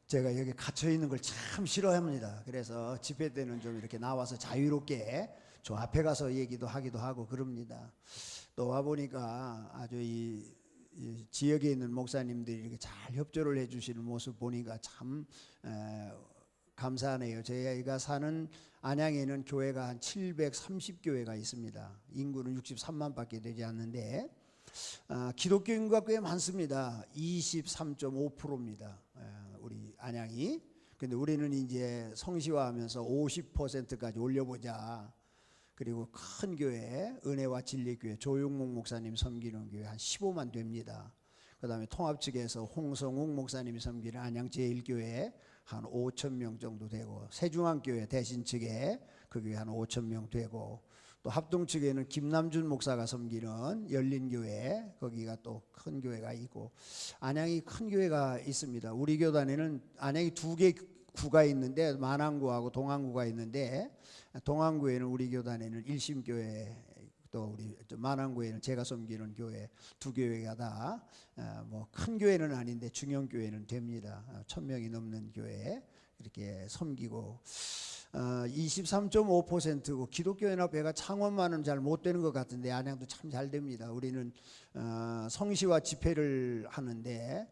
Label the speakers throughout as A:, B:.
A: 제가 여기 갇혀 있는 걸 참 싫어합니다. 그래서 집회 때는 좀 이렇게 나와서 자유롭게 저 앞에 가서 얘기도 하기도 하고 그럽니다. 또 와 보니까 아주 이 지역에 있는 목사님들이 이렇게 잘 협조를 해주시는 모습 보니까 참 감사하네요. 저희가 사는 안양에는 교회가 한 730교회가 있습니다. 인구는 63만밖에 되지 않는데 기독교 인구가 꽤 많습니다. 23.5%입니다. 우리 안양이. 근데 우리는 이제 성시화하면서 50%까지 올려보자. 그리고 큰 교회, 은혜와 진리교회, 조용목 목사님 섬기는 교회 한 15만 됩니다. 그 다음에 통합 측에서 홍성욱 목사님이 섬기는 안양제일교회 한 5천 명 정도 되고, 세중앙교회 대신 측에 그 교회 한 5천 명 되고, 또 합동 측에는 김남준 목사가 섬기는 열린교회, 거기가 또 큰 교회가 있고, 안양이 큰 교회가 있습니다. 우리 교단에는 안양이 두 개 구가 있는데, 만안구하고 동안구가 있는데, 동안구에는 우리 교단에는 일심교회, 또 우리 만안구에는 제가 섬기는 교회 두 교회가 다 뭐 큰 교회는 아닌데 중형 교회는 됩니다. 1000명이 넘는 교회 이렇게 섬기고 23.5%고 기독교연합회가 창원만은 잘 못 되는 것 같은데 안양도 참 잘 됩니다. 우리는 성시와 집회를 하는데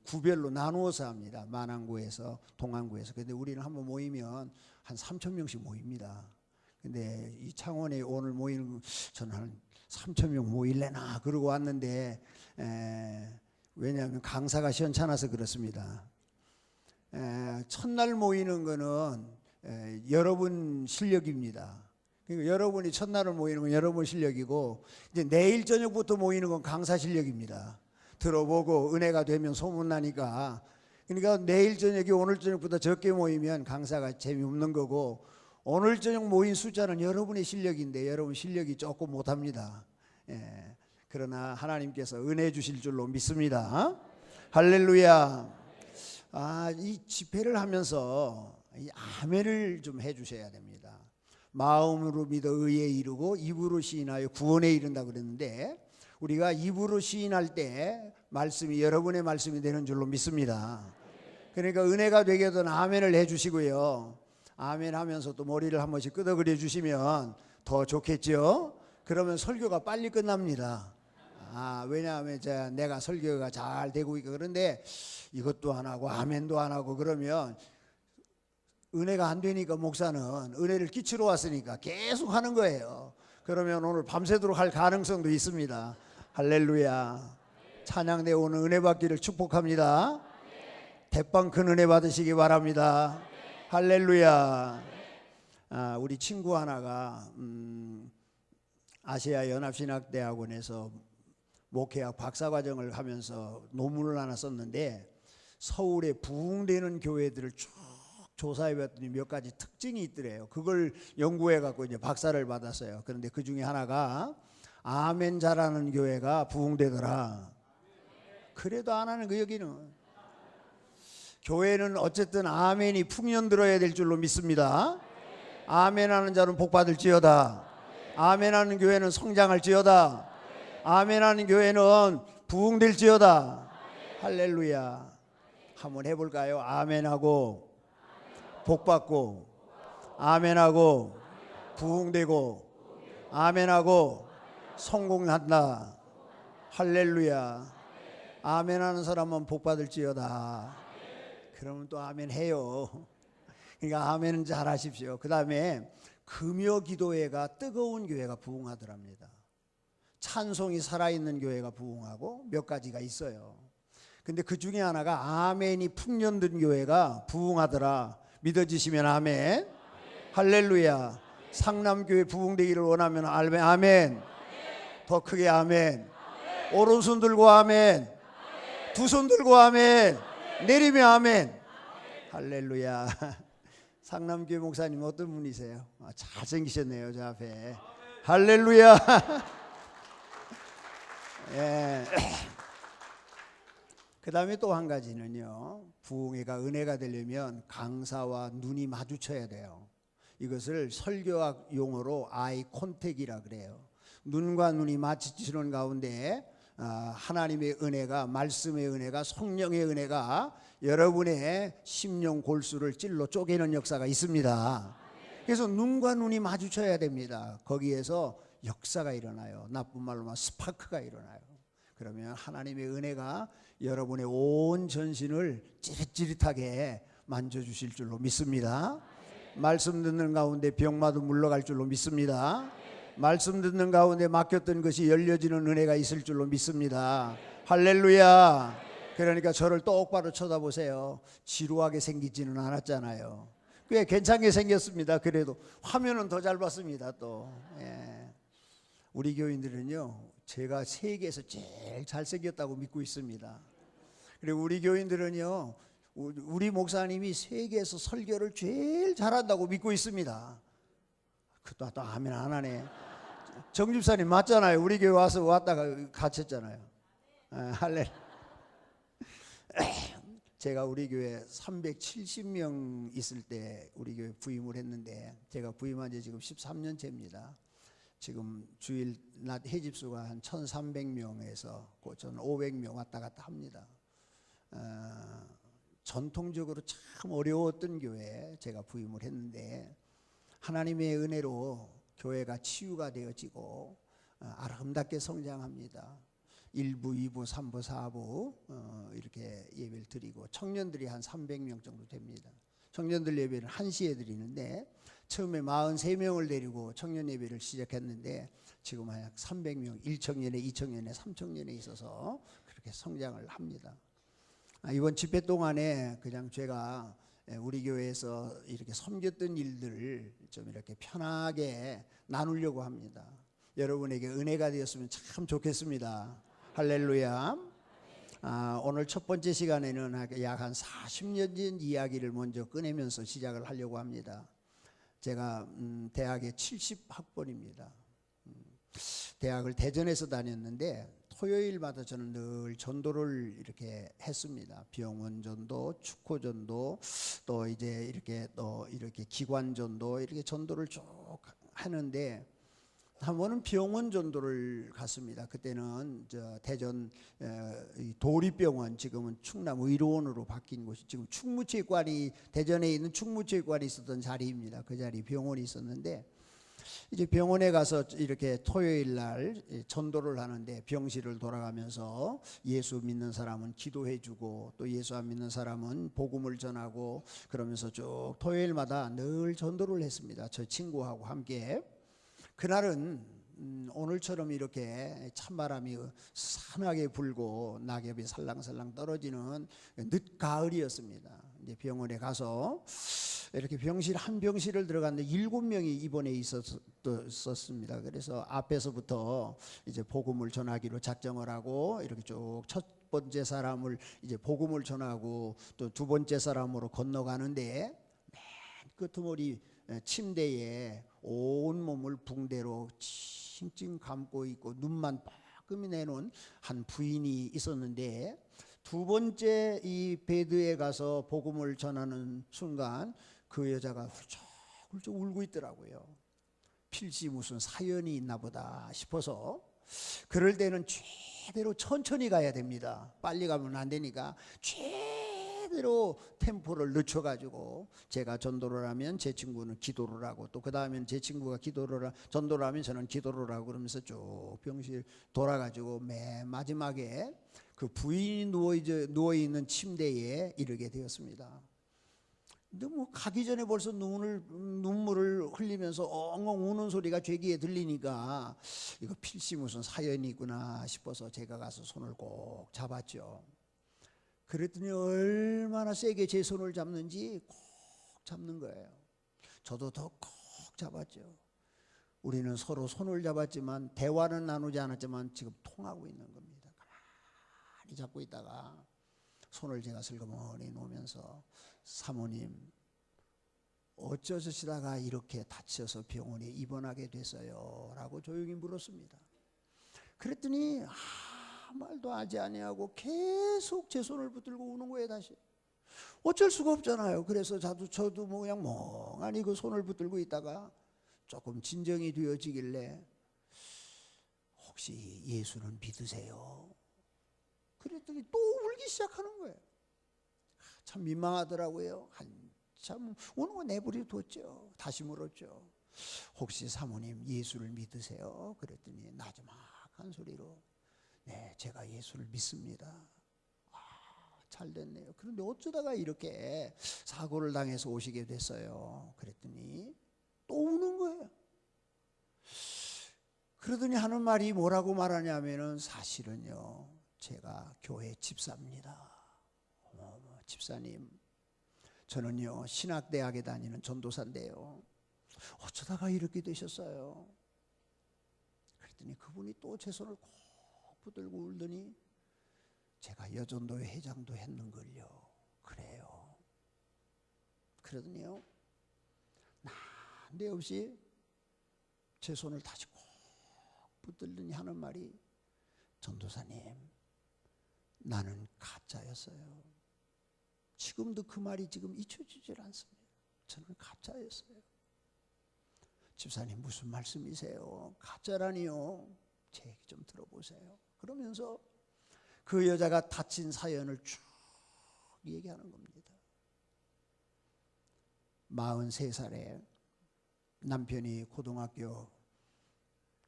A: 구별로 나누어서 합니다. 만안구에서 동안구에서. 근데 우리는 한번 모이면 한 3,000명씩 모입니다. 근데 이 창원에 오늘 모이는 저는 한 3,000명 모일래나 그러고 왔는데 왜냐하면 강사가 시원찮아서 그렇습니다. 첫날 모이는 거는 여러분 실력입니다. 그러니까 여러분이 첫날을 모이는 건 여러분 실력이고, 이제 내일 저녁부터 모이는 건 강사 실력입니다. 들어보고 은혜가 되면 소문나니까. 그러니까 내일 저녁이 오늘 저녁보다 적게 모이면 강사가 재미없는 거고, 오늘 저녁 모인 숫자는 여러분의 실력인데 여러분 실력이 조금 못합니다. 그러나 하나님께서 은혜 주실 줄로 믿습니다. 할렐루야. 이 집회를 하면서 이 아멘을 좀 해주셔야 됩니다. 마음으로 믿어 의에 이르고 입으로 시인하여 구원에 이른다 그랬는데, 우리가 입으로 시인할 때 말씀이 여러분의 말씀이 되는 줄로 믿습니다. 그러니까 은혜가 되게 하던 아멘을 해주시고요. 아멘 하면서 또 머리를 한 번씩 끄덕여 주시면 더 좋겠죠. 그러면 설교가 빨리 끝납니다. 왜냐하면 내가 설교가 잘 되고 있고, 그런데 이것도 안 하고 아멘도 안 하고 그러면 은혜가 안 되니까 목사는 은혜를 끼치러 왔으니까 계속 하는 거예요. 그러면 오늘 밤새도록 할 가능성도 있습니다. 할렐루야. 찬양대 오늘 은혜 받기를 축복합니다. 대빵 큰 은혜 받으시기 바랍니다. 할렐루야. 우리 친구 하나가 아시아 연합신학대학원에서 목회학 박사과정을 하면서 논문을 하나 썼는데, 서울에 부흥되는 교회들을 쭉 조사해 봤더니 몇 가지 특징이 있더래요. 그걸 연구해 갖고 이제 박사를 받았어요. 그런데 그 중에 하나가 아멘 잘하는 교회가 부흥되더라. 그래도 안 하는 거. 여기는 교회는 어쨌든 아멘이 풍년 들어야 될 줄로 믿습니다. 아멘 하는 자는 복 받을지어다. 아멘 하는 교회는 성장할지어다. 아멘 하는 교회는 부흥될지어다. 할렐루야. 한번 해볼까요? 아멘하고 복받고, 아멘하고 부흥되고, 아멘하고 성공한다. 할렐루야. 아멘하는 사람은 복받을지어다. 그러면 또 아멘 해요. 그러니까 아멘은 잘 하십시오. 그 다음에 금요 기도회가 뜨거운 교회가 부흥하더랍니다. 찬송이 살아있는 교회가 부흥하고 몇 가지가 있어요. 근데 그 중에 하나가 아멘이 풍년든 교회가 부흥하더라. 믿어지시면 아멘. 할렐루야. 상남교회 부흥되기를 원하면 아멘. 더 크게 아멘. 오른손 들고 아멘. 두 손 들고 아멘. 내리면 아멘. 할렐루야. 상남교회 목사님 어떤 분이세요? 잘생기셨네요, 저 앞에. 할렐루야. 예. 그 다음에 또 한 가지는요, 부흥회가 은혜가 되려면 강사와 눈이 마주쳐야 돼요. 이것을 설교학 용어로 아이 콘택이라 그래요. 눈과 눈이 마주치는 가운데 하나님의 은혜가, 말씀의 은혜가, 성령의 은혜가 여러분의 심령 골수를 찔러 쪼개는 역사가 있습니다. 그래서 눈과 눈이 마주쳐야 됩니다. 거기에서 역사가 일어나요. 나쁜 말로 말하면 스파크가 일어나요. 그러면 하나님의 은혜가 여러분의 온 전신을 찌릿찌릿하게 만져주실 줄로 믿습니다. 말씀 듣는 가운데 병마도 물러갈 줄로 믿습니다. 말씀 듣는 가운데 막혔던 것이 열려지는 은혜가 있을 줄로 믿습니다. 할렐루야. 그러니까 저를 똑바로 쳐다보세요. 지루하게 생기지는 않았잖아요. 꽤 괜찮게 생겼습니다. 그래도 화면은 더 잘 봤습니다. 또 우리 교인들은요, 제가 세계에서 제일 잘생겼다고 믿고 있습니다. 그리고 우리 교인들은요, 우리 목사님이 세계에서 설교를 제일 잘한다고 믿고 있습니다. 또 아멘 안 하네. 정 집사님 맞잖아요. 우리 교회 왔다가 갇혔잖아요. 할렐루야. 제가 우리 교회 370명 있을 때 우리 교회 부임을 했는데, 제가 부임한 지 지금 13년째입니다. 지금 주일 낮 해집수가 한 1300명에서 저는 500명 왔다 갔다 합니다. 전통적으로 참 어려웠던 교회에 제가 부임을 했는데, 하나님의 은혜로 교회가 치유가 되어지고 아름답게 성장합니다. 1부, 2부, 3부, 4부 이렇게 예배를 드리고, 청년들이 한 300명 정도 됩니다. 청년들 예배를 1시에 드리는데, 처음에 43명을 데리고 청년 예배를 시작했는데 지금 약 300명, 1청년에 2청년에 3청년에 있어서 그렇게 성장을 합니다. 이번 집회 동안에 그냥 제가 우리 교회에서 이렇게 섬겼던 일들을 좀 이렇게 편하게 나누려고 합니다. 여러분에게 은혜가 되었으면 참 좋겠습니다. 할렐루야. 오늘 첫 번째 시간에는 약 한 40년 전 이야기를 먼저 꺼내면서 시작을 하려고 합니다. 제가 대학의 70학번입니다. 대학을 대전에서 다녔는데 토요일마다 저는 늘 전도를 이렇게 했습니다. 병원 전도, 축구 전도, 또 이제 이렇게 기관 전도, 이렇게 전도를 쭉 하는데, 한 번은 병원 전도를 갔습니다. 그때는 대전 도립병원, 지금은 충남 의료원으로 바뀐 곳이, 지금 충무체육관이, 대전에 있는 충무체육관이 있었던 자리입니다. 그 자리 병원이 있었는데, 이제 병원에 가서 이렇게 토요일 날 전도를 하는데, 병실을 돌아가면서 예수 믿는 사람은 기도해주고 또 예수 안 믿는 사람은 복음을 전하고, 그러면서 쭉 토요일마다 늘 전도를 했습니다. 저 친구하고 함께. 그날은 오늘처럼 이렇게 찬바람이 산하게 불고 낙엽이 살랑살랑 떨어지는 늦가을이었습니다. 이제 병원에 가서 이렇게 병실 한 병실을 들어갔는데 7명이 입원해 있었습니다. 그래서 앞에서부터 이제 복음을 전하기로 작정을 하고, 이렇게 쭉 첫 번째 사람을 이제 복음을 전하고 또 두 번째 사람으로 건너가는데, 맨 끄트머리 침대에 온 몸을 붕대로 칭칭 감고 있고 눈만 빠끔히 내놓은 한 부인이 있었는데, 두 번째 이 베드에 가서 복음을 전하는 순간 그 여자가 훌쩍훌쩍 울고 있더라고요. 필시 무슨 사연이 있나 보다 싶어서. 그럴 때는 최대로 천천히 가야 됩니다. 빨리 가면 안 되니까 최대로 템포를 늦춰가지고, 제가 전도를 하면 제 친구는 기도를 하고, 또 그 다음엔 제 친구가 전도를 하면 저는 기도를 하고, 그러면서 쭉 병실 돌아가지고 맨 마지막에 그 부인이 누워있는 침대에 이르게 되었습니다. 근데 뭐 가기 전에 벌써 눈물을 흘리면서 엉엉 우는 소리가 제 귀에 들리니까 이거 필시 무슨 사연이 있구나 싶어서 제가 가서 손을 꼭 잡았죠. 그랬더니 얼마나 세게 제 손을 잡는지 꼭 잡는 거예요. 저도 더 꼭 잡았죠. 우리는 서로 손을 잡았지만 대화는 나누지 않았지만 지금 통하고 있는 겁니다. 가만히 잡고 있다가 손을 제가 슬그머니 놓으면서, 사모님 어쩌시다가 이렇게 다쳐서 병원에 입원하게 됐어요? 라고 조용히 물었습니다. 그랬더니 아무 말도 하지 아니하고 계속 제 손을 붙들고 우는 거예요. 다시 어쩔 수가 없잖아요. 그래서 저도 뭐 그냥 멍하니 그 손을 붙들고 있다가 조금 진정이 되어지길래, 혹시 예수는 믿으세요? 그랬더니 또 울기 시작하는 거예요. 참 민망하더라고요. 한참 우는 거 내버려뒀죠. 다시 물었죠. 혹시 사모님 예수를 믿으세요? 그랬더니 나지막한 소리로 네, 제가 예수를 믿습니다. 잘 됐네요. 그런데 어쩌다가 이렇게 사고를 당해서 오시게 됐어요? 그랬더니 또 우는 거예요. 그러더니 하는 말이 뭐라고 말하냐면은 사실은요, 제가 교회 집사입니다. 집사님, 저는요 신학대학에 다니는 전도사인데요, 어쩌다가 이렇게 되셨어요? 그랬더니 그분이 또 제 손을 꼭 붙들고 울더니 제가 여전도회 회장도 했는걸요. 그래요. 그러더니요 난데없이 제 손을 다시 꼭 붙들더니 하는 말이 전도사님, 나는 가짜였어요. 지금도 그 말이 지금 잊혀지질 않습니다. 저는 가짜였어요. 집사님 무슨 말씀이세요? 가짜라니요. 제 얘기 좀 들어보세요. 그러면서 그 여자가 다친 사연을 쭉 얘기하는 겁니다. 43살에 남편이 고등학교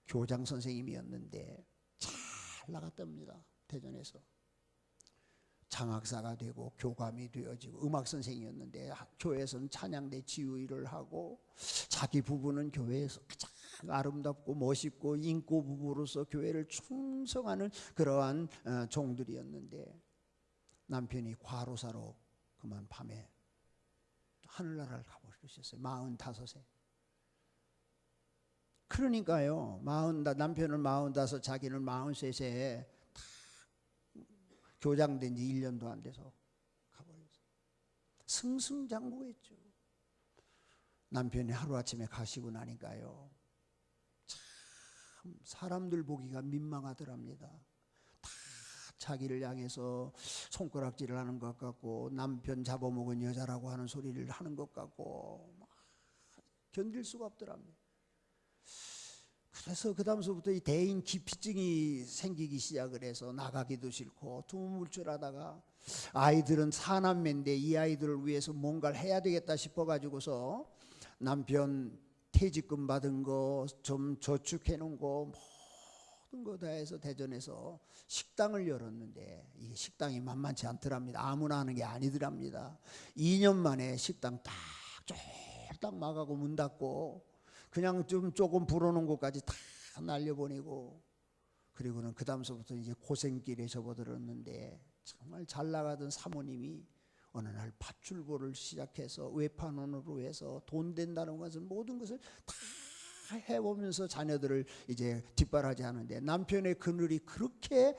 A: 교장 선생님이었는데 잘 나갔답니다. 대전에서 장학사가 되고 교감이 되어지고 음악 선생이었는데 교회에서는 찬양대 지휘를 하고 자기 부부는 교회에서 가장 아름답고 멋있고 인고 부부로서 교회를 충성하는 그러한 종들이었는데 남편이 과로사로 그만 밤에 하늘나라를 가버리셨어요. 45세. 그러니까요, 남편은 45, 자기는 43세에 교장된 지 1년도 안 돼서 가버렸어요. 승승장구했죠. 남편이 하루아침에 가시고 나니까요, 참 사람들 보기가 민망하더랍니다. 다 자기를 향해서 손가락질을 하는 것 같고 남편 잡아먹은 여자라고 하는 소리를 하는 것 같고 견딜 수가 없더랍니다. 그래서 그 다음서부터 이 대인 기피증이 생기기 시작을 해서 나가기도 싫고 두물줄하다가 아이들은 사남매인데 이 아이들을 위해서 뭔가를 해야 되겠다 싶어가지고서 남편 퇴직금 받은 거 좀 저축해 놓은 거 모든 거 다 해서 대전에서 식당을 열었는데 이게 식당이 만만치 않더랍니다. 아무나 하는 게 아니더랍니다. 2년 만에 식당 딱 쫄딱 망하고 문 닫고 그냥 좀 조금 불어놓은 것까지 다 날려보내고, 그리고는 그 다음서부터 이제 고생길에 접어들었는데 정말 잘 나가던 사모님이 어느 날 밧줄보를 시작해서 외판원으로 해서 돈 된다는 것은 모든 것을 다 해보면서 자녀들을 이제 뒷바라지 하는데 남편의 그늘이 그렇게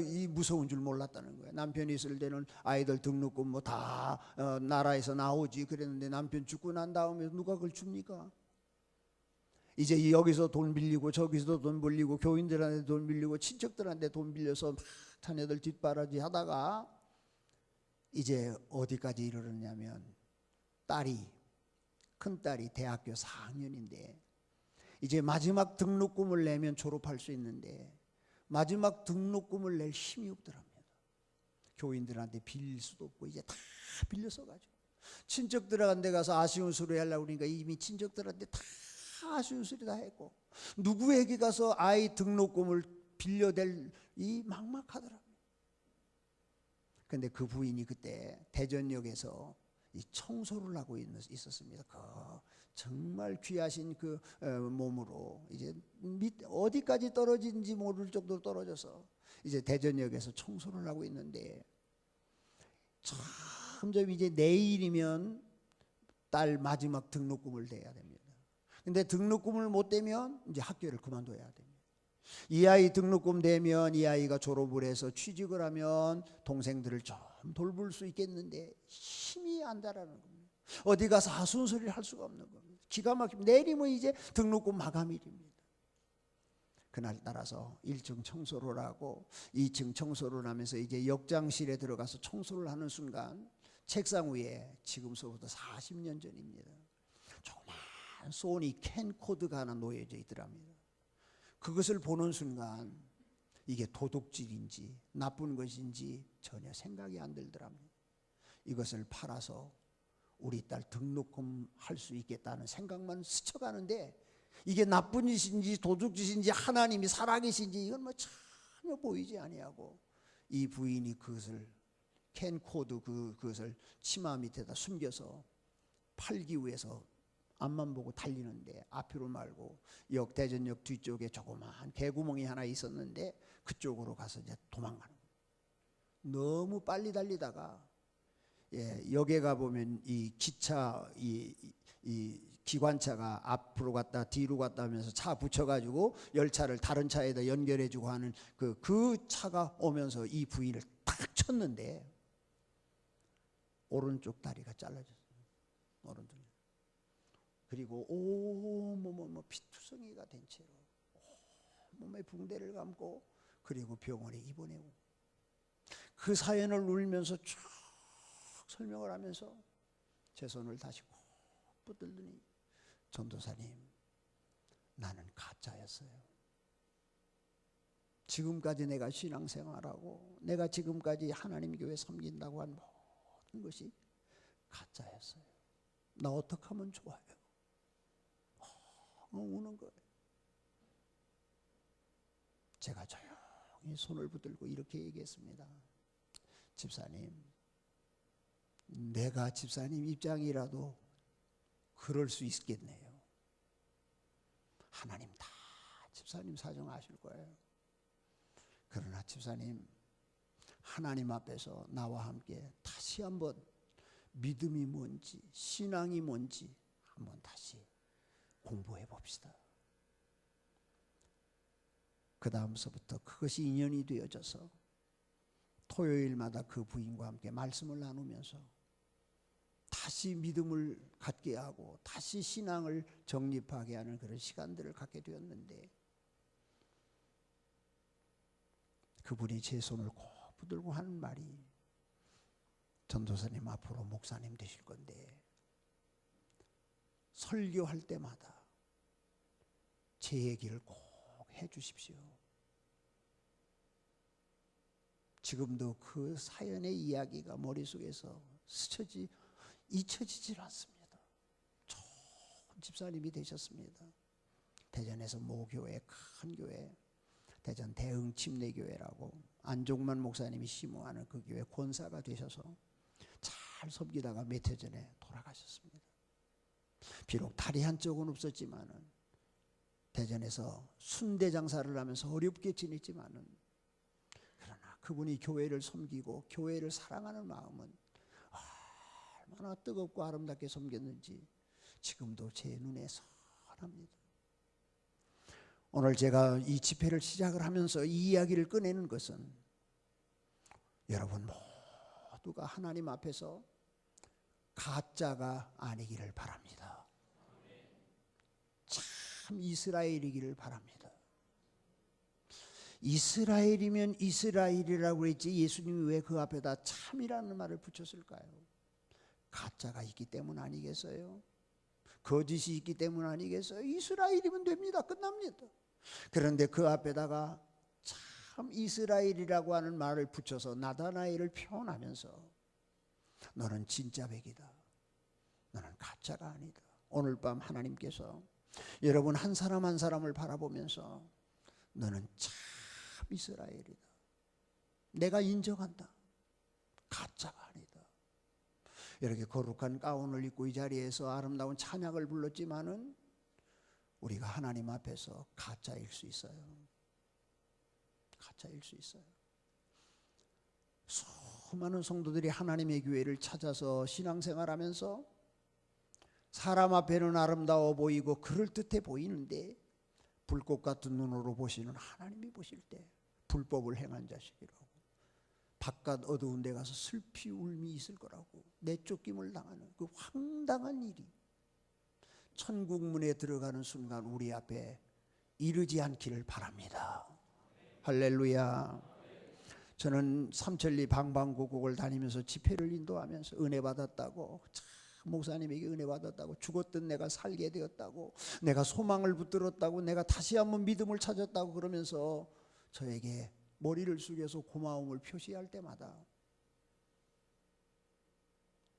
A: 이 무서운 줄 몰랐다는 거예요. 남편이 있을 때는 아이들 등록금 뭐 다 나라에서 나오지 그랬는데 남편 죽고 난 다음에 누가 그걸 줍니까? 이제 여기서 돈 빌리고 저기서 돈 빌리고 교인들한테 돈 빌리고 친척들한테 돈 빌려서 막 자녀들 뒷바라지 하다가 이제 어디까지 이르렀냐면 큰딸이 대학교 4학년인데 이제 마지막 등록금을 내면 졸업할 수 있는데 마지막 등록금을 낼 힘이 없더랍니다. 교인들한테 빌릴 수도 없고 이제 다 빌려서 가지고 친척들한테 가서 아쉬운 소리 하려고 그러니까 이미 친척들한테 다 아쉬운 소리 다 했고 누구에게 가서 아이 등록금을 빌려댈 이 막막하더랍니다. 근데 그 부인이 그때 대전역에서 이 청소를 하고 있었습니다. 그 정말 귀하신 그 몸으로 이제 어디까지 떨어진지 모를 정도로 떨어져서 이제 대전역에서 청소를 하고 있는데 점점 이제 내일이면 딸 마지막 등록금을 대야 됩니다. 근데 등록금을 못 대면 이제 학교를 그만둬야 됩니다. 이 아이 등록금 대면 이 아이가 졸업을 해서 취직을 하면 동생들을 좀 돌볼 수 있겠는데 힘이 안 다라는 겁니다. 어디 가서 하수운 소리를 할 수가 없는 겁니다. 기가 막히면 내일이면 이제 등록금 마감일입니다. 그날 따라서 1층 청소를 하고 2층 청소를 하면서 이제 역장실에 들어가서 청소를 하는 순간 책상 위에 지금서부터 40년 전입니다. 정말 소니 캠코더가 하나 놓여져 있더랍니다. 그것을 보는 순간 이게 도둑질인지 나쁜 것인지 전혀 생각이 안 들더랍니다. 이것을 팔아서 우리 딸 등록금 할 수 있겠다는 생각만 스쳐가는데, 이게 나쁜 짓인지 도둑짓인지 하나님이 살아계신지 이건 뭐 전혀 보이지 아니하고, 이 부인이 그것을 캔코드 그것을 치마 밑에다 숨겨서 팔기 위해서 앞만 보고 달리는데, 앞으로 말고 대전역 뒤쪽에 조그마한 개구멍이 하나 있었는데 그쪽으로 가서 이제 도망가는 거예요. 너무 빨리 달리다가 역에 가보면 이 기차 이 기관차가 앞으로 갔다 뒤로 갔다 하면서 차 붙여가지고 열차를 다른 차에다 연결해주고 하는 그 차가 오면서 이 부인을 딱 쳤는데 오른쪽 다리가 잘라졌어요. 오른쪽. 그리고 온몸은 피투성이가 된 채로 몸에 붕대를 감고, 그리고 병원에 입원해고, 그 사연을 울면서 쭉 설명을 하면서 제 손을 다시 꼭 붙들더니, 전도사님, 나는 가짜였어요. 지금까지 내가 신앙생활하고 내가 지금까지 하나님 교회 섬긴다고 한 모든 것이 가짜였어요. 나 어떻게 하면 좋아요? 우는 거예요. 제가 조용히 손을 붙들고 이렇게 얘기했습니다. 집사님, 내가 집사님 입장이라도 그럴 수 있겠네요. 하나님 다 집사님 사정 아실 거예요. 그러나 집사님, 하나님 앞에서 나와 함께 다시 한번 믿음이 뭔지 신앙이 뭔지 한번 다시 공부해 봅시다. 그 다음서부터 그것이 인연이 되어져서 토요일마다 그 부인과 함께 말씀을 나누면서 다시 믿음을 갖게 하고 다시 신앙을 정립하게 하는 그런 시간들을 갖게 되었는데, 그분이 제 손을 꼭 붙들고 하는 말이, 전도사님 앞으로 목사님 되실 건데 설교할 때마다 제 얘기를 꼭 해주십시오. 지금도 그 사연의 이야기가 머릿속에서 잊혀지질 않습니다. 좋은 집사님이 되셨습니다. 대전에서 모교회, 큰 교회, 대전 대흥침례교회라고 안종만 목사님이 심호하는 그 교회 권사가 되셔서 잘 섬기다가 몇 해 전에 돌아가셨습니다. 비록 다리 한쪽은 없었지만은 대전에서 순대 장사를 하면서 어렵게 지냈지만은, 그러나 그분이 교회를 섬기고 교회를 사랑하는 마음은 얼마나 뜨겁고 아름답게 섬겼는지 지금도 제 눈에 선합니다. 오늘 제가 이 집회를 시작을 하면서 이 이야기를 꺼내는 것은, 여러분 모두가 하나님 앞에서 가짜가 아니기를 바랍니다. 참 이스라엘이기를 바랍니다. 이스라엘이면 이스라엘이라고 했지 예수님이 왜 그 앞에다 참이라는 말을 붙였을까요? 가짜가 있기 때문 아니겠어요? 거짓이 있기 때문 아니겠어요? 이스라엘이면 됩니다. 끝납니다. 그런데 그 앞에다가 참 이스라엘이라고 하는 말을 붙여서 나다나엘을 표현하면서, 너는 진짜 백이다, 너는 가짜가 아니다. 오늘 밤 하나님께서 여러분 한 사람 한 사람을 바라보면서, 너는 참 이스라엘이다, 내가 인정한다, 가짜가 아니다. 이렇게 거룩한 가운을 입고 이 자리에서 아름다운 찬양을 불렀지만은 우리가 하나님 앞에서 가짜일 수 있어요. 가짜일 수 있어요. 수많은 성도들이 하나님의 교회를 찾아서 신앙생활하면서 사람 앞에는 아름다워 보이고 그럴듯해 보이는데, 불꽃 같은 눈으로 보시는 하나님이 보실 때 불법을 행한 자식이라고, 바깥 어두운 데 가서 슬피 울미 있을 거라고, 내쫓김을 당하는 그 황당한 일이 천국 문에 들어가는 순간 우리 앞에 이르지 않기를 바랍니다. 할렐루야. 저는 삼천리 방방곡곡을 다니면서 집회를 인도하면서 은혜 받았다고, 목사님에게 은혜 받았다고, 죽었던 내가 살게 되었다고, 내가 소망을 붙들었다고, 내가 다시 한번 믿음을 찾았다고 그러면서 저에게 머리를 숙여서 고마움을 표시할 때마다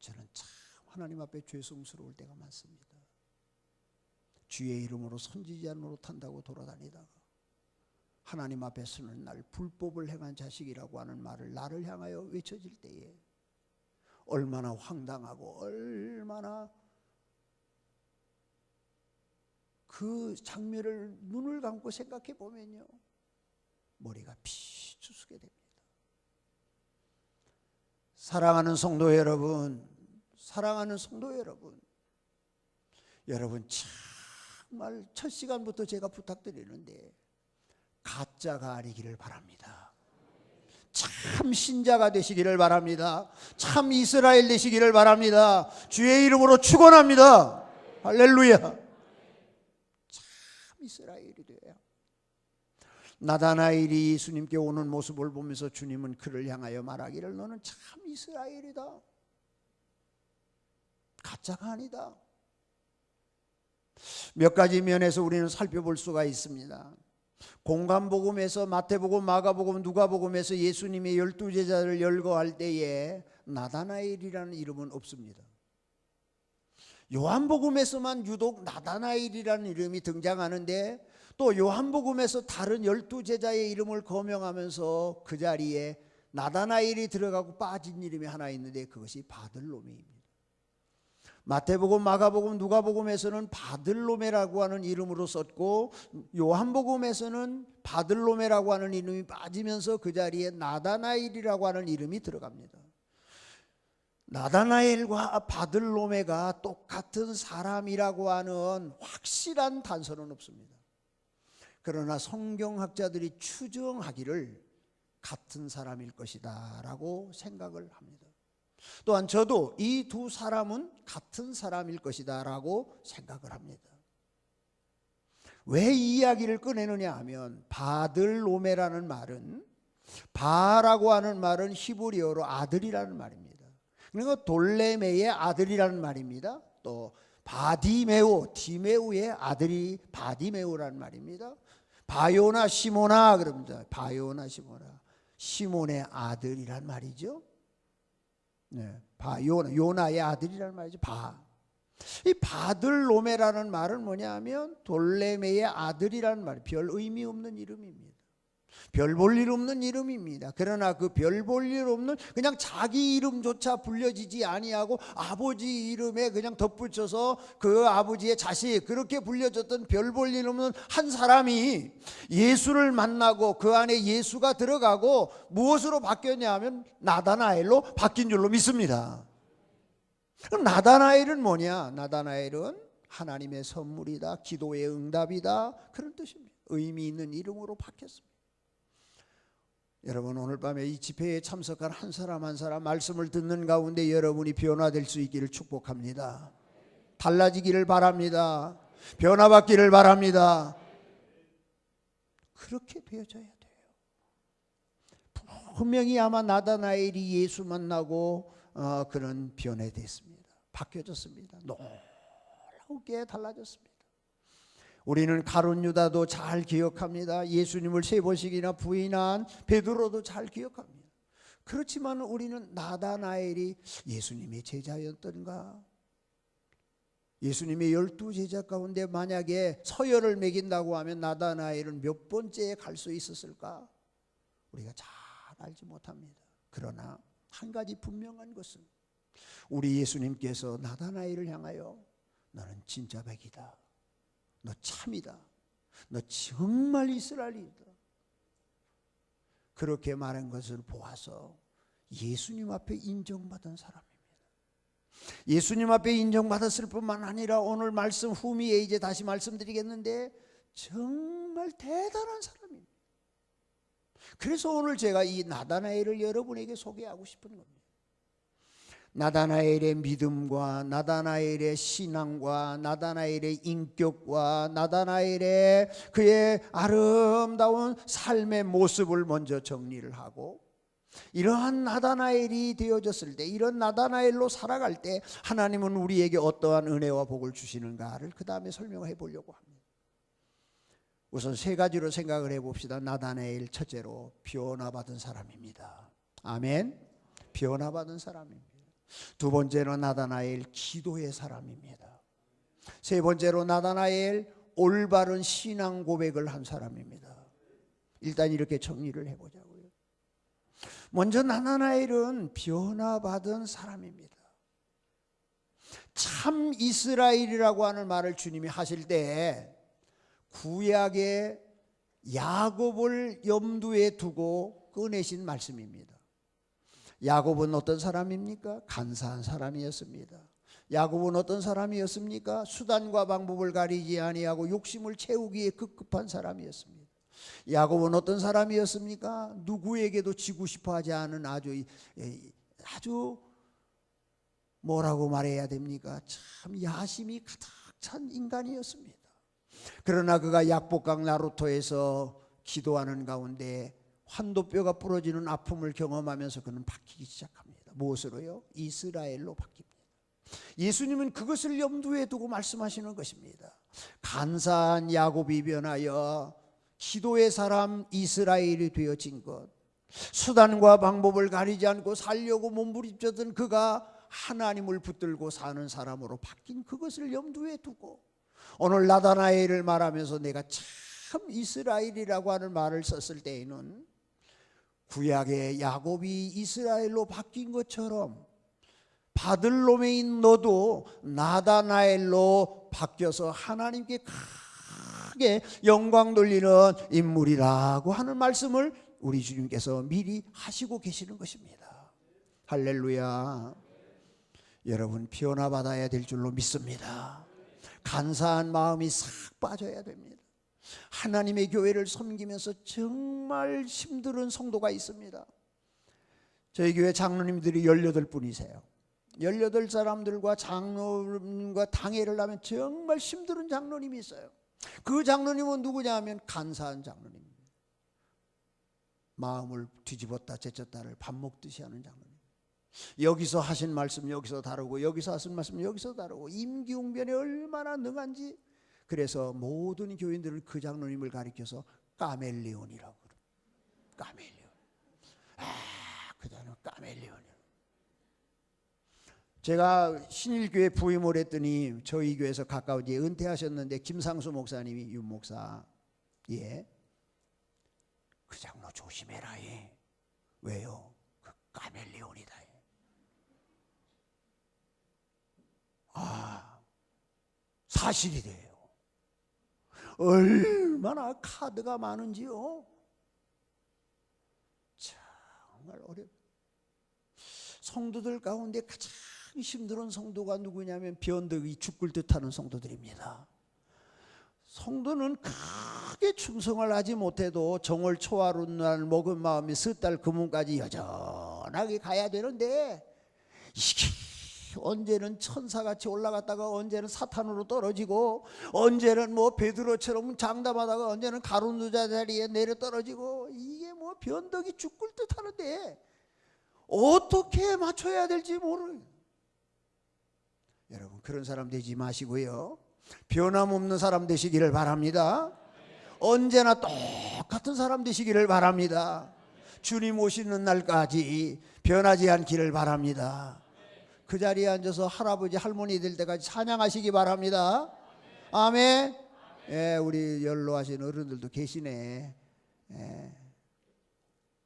A: 저는 참 하나님 앞에 죄송스러울 때가 많습니다. 주의 이름으로 선지자 노릇한다고 돌아다니다가 하나님 앞에서는 날 불법을 행한 자식이라고 하는 말을 나를 향하여 외쳐질 때에 얼마나 황당하고 얼마나 그 장면을 눈을 감고 생각해 보면요, 머리가 피주스게 됩니다. 사랑하는 성도 여러분, 사랑하는 성도 여러분, 여러분 정말 첫 시간부터 제가 부탁드리는데 가짜가 아니기를 바랍니다. 참 신자가 되시기를 바랍니다. 참 이스라엘 되시기를 바랍니다. 주의 이름으로 축원합니다. 할렐루야. 참 이스라엘이 돼요. 나다나엘이 예수님께 오는 모습을 보면서 주님은 그를 향하여 말하기를 너는 참 이스라엘이다. 가짜가 아니다. 몇 가지 면에서 우리는 살펴볼 수가 있습니다. 공관복음에서 마태복음, 마가복음, 누가복음에서 예수님의 12제자를 열거할 때에 나다나엘이라는 이름은 없습니다. 요한복음에서만 유독 나다나엘이라는 이름이 등장하는데 또 요한복음에서 다른 12제자의 이름을 거명하면서 그 자리에 나다나엘이 들어가고 빠진 이름이 하나 있는데 그것이 바들로메입니다. 마태복음, 마가복음, 누가복음에서는 바들로메라고 하는 이름으로 썼고 요한복음에서는 바들로메라고 하는 이름이 빠지면서 그 자리에 나다나엘이라고 하는 이름이 들어갑니다. 나다나엘과 바들로메가 똑같은 사람이라고 하는 확실한 단서는 없습니다. 그러나 성경학자들이 추정하기를 같은 사람일 것이다 라고 생각을 합니다. 또한 저도 이 두 사람은 같은 사람일 것이다 라고 생각을 합니다. 왜 이 이야기를 꺼내느냐 하면 바들로메라는 말은, 바라고 하는 말은 히브리어로 아들이라는 말입니다. 그러니까 돌레메의 아들이라는 말입니다. 또 바디메오, 디메우의 아들이 바디메오라는 말입니다. 바요나 시모나 그럽니다. 바요나 시모나, 시몬의 아들이란 말이죠. 네, 요나의 아들이라는 말이죠. 이 바들로메라는 말은 뭐냐면 돌레메의 아들이라는 말, 별 의미 없는 이름입니다. 별 볼 일 없는 이름입니다. 그러나 그 별 볼 일 없는 그냥 자기 이름조차 불려지지 아니하고 아버지 이름에 그냥 덧붙여서 그 아버지의 자식 그렇게 불려졌던 별 볼 일 없는 한 사람이 예수를 만나고 그 안에 예수가 들어가고 무엇으로 바뀌었냐 하면 나다나엘로 바뀐 줄로 믿습니다. 그럼 나다나엘은 뭐냐? 나다나엘은 하나님의 선물이다, 기도의 응답이다, 그런 뜻입니다. 의미 있는 이름으로 바뀌었습니다. 여러분, 오늘 밤에 이 집회에 참석한 한 사람 한 사람 말씀을 듣는 가운데 여러분이 변화될 수 있기를 축복합니다. 달라지기를 바랍니다. 변화받기를 바랍니다. 그렇게 되어져야 돼요. 분명히 아마 나다나엘이 예수 만나고 그런 변해됐습니다. 바뀌어졌습니다. 놀라우게 달라졌습니다. 우리는 가룟 유다도 잘 기억합니다. 예수님을 3번씩이나 부인한 베드로도 잘 기억합니다. 그렇지만 우리는 나다나엘이 예수님의 제자였던가? 예수님의 12제자 가운데 만약에 서열을 매긴다고 하면 나다나엘은 몇 번째에 갈 수 있었을까? 우리가 잘 알지 못합니다. 그러나 한 가지 분명한 것은 우리 예수님께서 나다나엘을 향하여 너는 진짜 백이다, 너 참이다, 너 정말 이스라엘이다, 그렇게 말한 것을 보아서 예수님 앞에 인정받은 사람입니다. 예수님 앞에 인정받았을 뿐만 아니라 오늘 말씀 후미에 이제 다시 말씀드리겠는데 정말 대단한 사람입니다. 그래서 오늘 제가 이 나다나엘을 여러분에게 소개하고 싶은 겁니다. 나다나엘의 믿음과 나다나엘의 신앙과 나다나엘의 인격과 나다나엘의 그의 아름다운 삶의 모습을 먼저 정리를 하고, 이러한 나다나엘이 되어졌을 때, 이런 나다나엘로 살아갈 때 하나님은 우리에게 어떠한 은혜와 복을 주시는가를 그 다음에 설명해 보려고 합니다. 우선 3가지로 생각을 해봅시다. 나다나엘, 첫째로 변화받은 사람입니다. 아멘. 변화받은 사람입니다. 두 번째로 나다나엘, 기도의 사람입니다. 세 번째로 나다나엘, 올바른 신앙 고백을 한 사람입니다. 일단 이렇게 정리를 해보자고요. 먼저 나다나엘은 변화받은 사람입니다. 참 이스라엘이라고 하는 말을 주님이 하실 때 구약의 야곱을 염두에 두고 꺼내신 말씀입니다. 야곱은 어떤 사람입니까? 간사한 사람이었습니다. 야곱은 어떤 사람이었습니까? 수단과 방법을 가리지 아니하고 욕심을 채우기에 급급한 사람이었습니다. 야곱은 어떤 사람이었습니까? 누구에게도 지고 싶어 하지 않은 아주 뭐라고 말해야 됩니까? 참 야심이 가득 찬 인간이었습니다. 그러나 그가 약복강 나루토에서 기도하는 가운데 환도뼈가 부러지는 아픔을 경험하면서 그는 바뀌기 시작합니다. 무엇으로요? 이스라엘로 바뀝니다. 예수님은 그것을 염두에 두고 말씀하시는 것입니다. 간사한 야곱이 변하여 기도의 사람 이스라엘이 되어진 것, 수단과 방법을 가리지 않고 살려고 몸부림쳤던 그가 하나님을 붙들고 사는 사람으로 바뀐 그것을 염두에 두고 오늘 나다나엘을 말하면서 내가 참 이스라엘이라고 하는 말을 썼을 때에는 구약의 야곱이 이스라엘로 바뀐 것처럼 바들로메인 너도 나다나엘로 바뀌어서 하나님께 크게 영광 돌리는 인물이라고 하는 말씀을 우리 주님께서 미리 하시고 계시는 것입니다. 할렐루야. 여러분 변화받아야 될 줄로 믿습니다. 간사한 마음이 싹 빠져야 됩니다. 하나님의 교회를 섬기면서 정말 힘든 성도가 있습니다. 저희 교회 장로님들이 18분이세요 18사람들과 장로님과 당회를 하면 정말 힘든 장로님이 있어요. 그 장로님은 누구냐 하면 간사한 장로님입니다. 마음을 뒤집었다 제쳤다를 밥 먹듯이 하는 장로님. 여기서 하신 말씀 여기서 다루고 여기서 하신 말씀 여기서 다루고 임기응변에 얼마나 능한지. 그래서 모든 교인들은 그 장로님을 가리켜서 까멜레온이라고 그래요. 까멜레온. 그 장로님 까멜레온이요. 제가 신일교회 부임을 했더니 저희 교회에서 가까운 데 은퇴하셨는데 김상수 목사님이 윤 목사, 예, 그 장로 조심해라. 예. 왜요? 그 까멜레온이다. 예. 사실이 돼요. 얼마나 카드가 많은지요. 정말 어렵. 성도들 가운데 가장 힘든 성도가 누구냐면 변덕이 죽을 듯하는 성도들입니다. 성도는 크게 충성을 하지 못해도 정월 초하루 날 먹은 마음이 섣달 금운까지 여전하게 가야 되는데 이게 언제는 천사같이 올라갔다가 언제는 사탄으로 떨어지고 언제는 뭐 베드로처럼 장담하다가 언제는 가룟유다 자리에 내려 떨어지고 이게 뭐 변덕이 죽을 듯 하는데 어떻게 맞춰야 될지 모르는. 여러분 그런 사람 되지 마시고요. 변함없는 사람 되시기를 바랍니다. 언제나 똑같은 사람 되시기를 바랍니다. 주님 오시는 날까지 변하지 않기를 바랍니다. 그 자리에 앉아서 할아버지 할머니 될 때까지 찬양하시기 바랍니다. 아멘. 예, 우리 연로하신 어른들도 계시네. 예.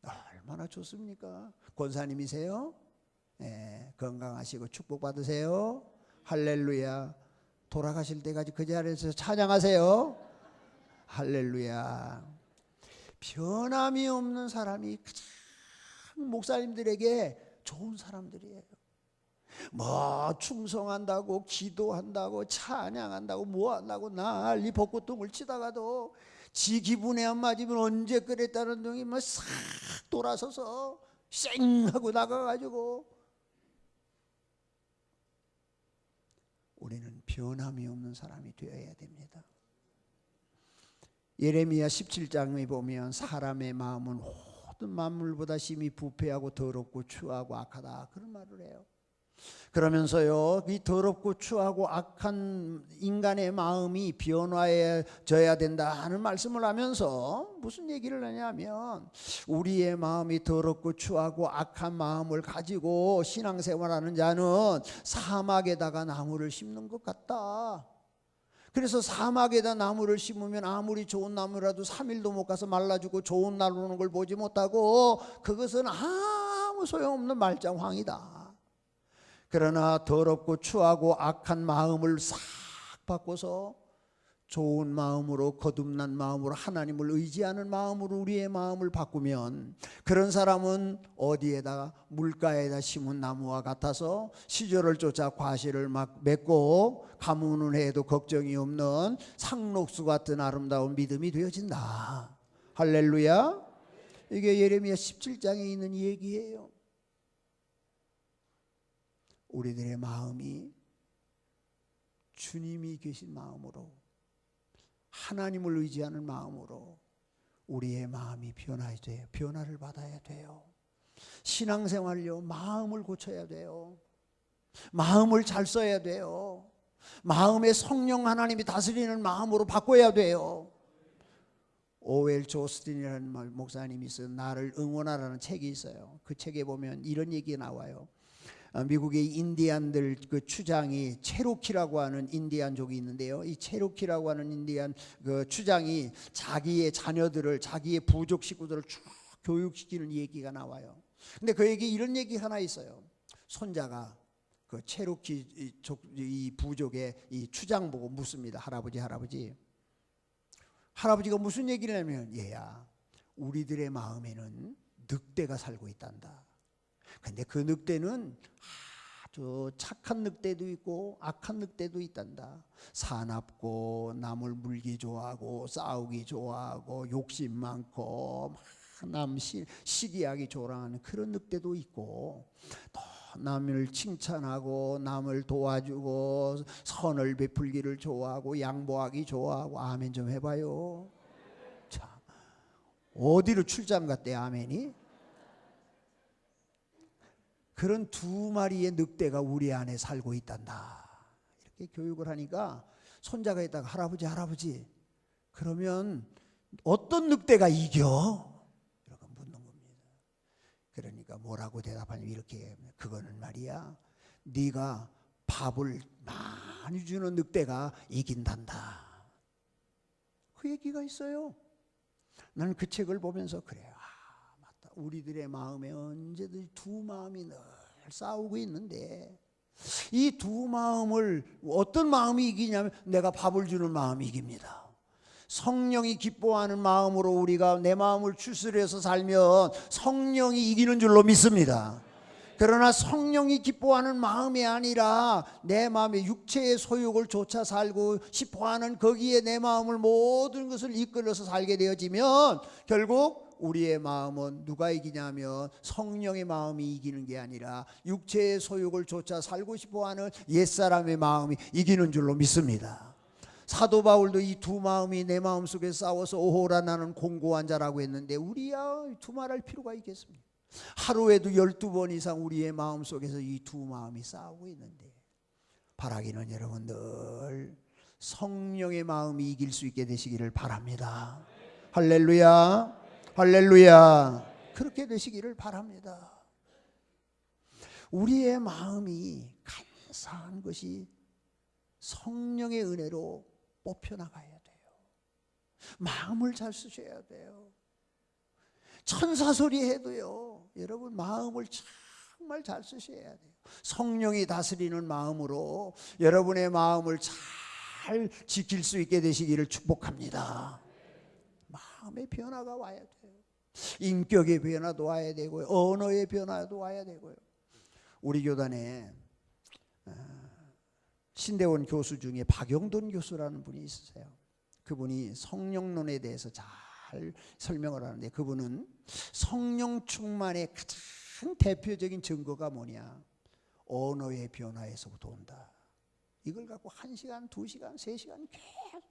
A: 얼마나 좋습니까? 권사님이세요? 예, 건강하시고 축복받으세요. 할렐루야. 돌아가실 때까지 그 자리에서 찬양하세요. 할렐루야. 변함이 없는 사람이 가장 목사님들에게 좋은 사람들이에요. 뭐 충성한다고 기도한다고 찬양한다고 뭐한다고 난리 벚꽃동을 치다가도 지 기분에 안 맞으면 언제 그랬다는 등이 뭐 싹 돌아서서 쌩 하고 나가가지고. 우리는 변함이 없는 사람이 되어야 됩니다. 예레미야 17장에 보면 사람의 마음은 모든 만물보다 심히 부패하고 더럽고 추하고 악하다 그런 말을 해요. 그러면서요, 이 더럽고 추하고 악한 인간의 마음이 변화해져야 된다 하는 말씀을 하면서 무슨 얘기를 하냐면, 우리의 마음이 더럽고 추하고 악한 마음을 가지고 신앙생활하는 자는 사막에다가 나무를 심는 것 같다. 그래서 사막에다 나무를 심으면 아무리 좋은 나무라도 3일도 못 가서 말라주고 좋은 날 오는 걸 보지 못하고 그것은 아무 소용없는 말짱황이다. 그러나 더럽고 추하고 악한 마음을 싹 바꿔서 좋은 마음으로, 거듭난 마음으로, 하나님을 의지하는 마음으로 우리의 마음을 바꾸면 그런 사람은 어디에다가, 물가에다 심은 나무와 같아서 시절을 쫓아 과실을 막 맺고 가뭄은 해도 걱정이 없는 상록수 같은 아름다운 믿음이 되어진다. 할렐루야. 이게 예레미야 17장에 있는 얘기예요. 우리들의 마음이 주님이 계신 마음으로, 하나님을 의지하는 마음으로 우리의 마음이 변화해야 돼요. 변화를 받아야 돼요. 신앙생활요, 마음을 고쳐야 돼요. 마음을 잘 써야 돼요. 마음의 성령 하나님이 다스리는 마음으로 바꿔야 돼요. 오웰 조스틴이라는 목사님이 쓴 나를 응원하라는 책이 있어요. 그 책에 보면 이런 얘기가 나와요. 미국의 인디안들 그 추장이 체로키라고 하는 인디안족이 있는데요. 이 체로키라고 하는 인디안 그 추장이 자기의 자녀들을, 자기의 부족 식구들을 쭉 교육시키는 얘기가 나와요. 근데 그 얘기, 이런 얘기 하나 있어요. 손자가 그 체로키 이 부족의 이 추장 보고 묻습니다. 할아버지가 무슨 얘기를 하냐면, 얘야, 우리들의 마음에는 늑대가 살고 있단다. 근데 그 늑대는 아주 착한 늑대도 있고 악한 늑대도 있단다. 사납고 남을 물기 좋아하고 싸우기 좋아하고 욕심 많고 남 시기하기 좋아하는 그런 늑대도 있고, 또 남을 칭찬하고 남을 도와주고 선을 베풀기를 좋아하고 양보하기 좋아하고. 아멘 좀 해봐요. 참, 어디로 출장 갔대 아멘이? 그런 두 마리의 늑대가 우리 안에 살고 있단다. 이렇게 교육을 하니까 손자가 있다가, 할아버지 그러면 어떤 늑대가 이겨? 이렇게 묻는 겁니다. 그러니까 뭐라고 대답하냐면 이렇게, 그거는 말이야, 네가 밥을 많이 주는 늑대가 이긴단다. 그 얘기가 있어요. 나는 그 책을 보면서 그래요. 맞다. 우리들의 마음에 언제든지 두 마음이 늘 싸우고 있는데, 이 두 마음을 어떤 마음이 이기냐면 내가 밥을 주는 마음이 이깁니다. 성령이 기뻐하는 마음으로 우리가 내 마음을 추스려서 살면 성령이 이기는 줄로 믿습니다. 그러나 성령이 기뻐하는 마음이 아니라 내 마음의 육체의 소욕을 쫓아 살고 싶어하는 거기에 내 마음을, 모든 것을 이끌어서 살게 되어지면 결국 우리의 마음은 누가 이기냐면 성령의 마음이 이기는 게 아니라 육체의 소욕을 쫓아 살고 싶어하는 옛사람의 마음이 이기는 줄로 믿습니다. 사도 바울도 이 두 마음이 내 마음 속에 싸워서 오호라 나는 공고한 자라고 했는데, 우리야 두말할 필요가 있겠습니까? 하루에도 12번 이상 우리의 마음 속에서 이 두 마음이 싸우고 있는데, 바라기는 여러분 늘 성령의 마음이 이길 수 있게 되시기를 바랍니다. 할렐루야, 할렐루야. 그렇게 되시기를 바랍니다. 우리의 마음이 간사한 것이 성령의 은혜로 뽑혀나가야 돼요. 마음을 잘 쓰셔야 돼요. 천사 소리 해도요, 여러분 마음을 정말 잘 쓰셔야 돼요. 성령이 다스리는 마음으로 여러분의 마음을 잘 지킬 수 있게 되시기를 축복합니다. 마음의 변화가 와야 돼요. 인격의 변화도 와야 되고요, 언어의 변화도 와야 되고요. 우리 교단에 신대원 교수 중에 박영돈 교수라는 분이 있으세요. 그분이 성령론에 대해서 잘 설명을 하는데, 그분은 성령 충만의 가장 대표적인 증거가 뭐냐, 언어의 변화에서부터 온다. 이걸 갖고 1시간, 2시간, 3시간 계속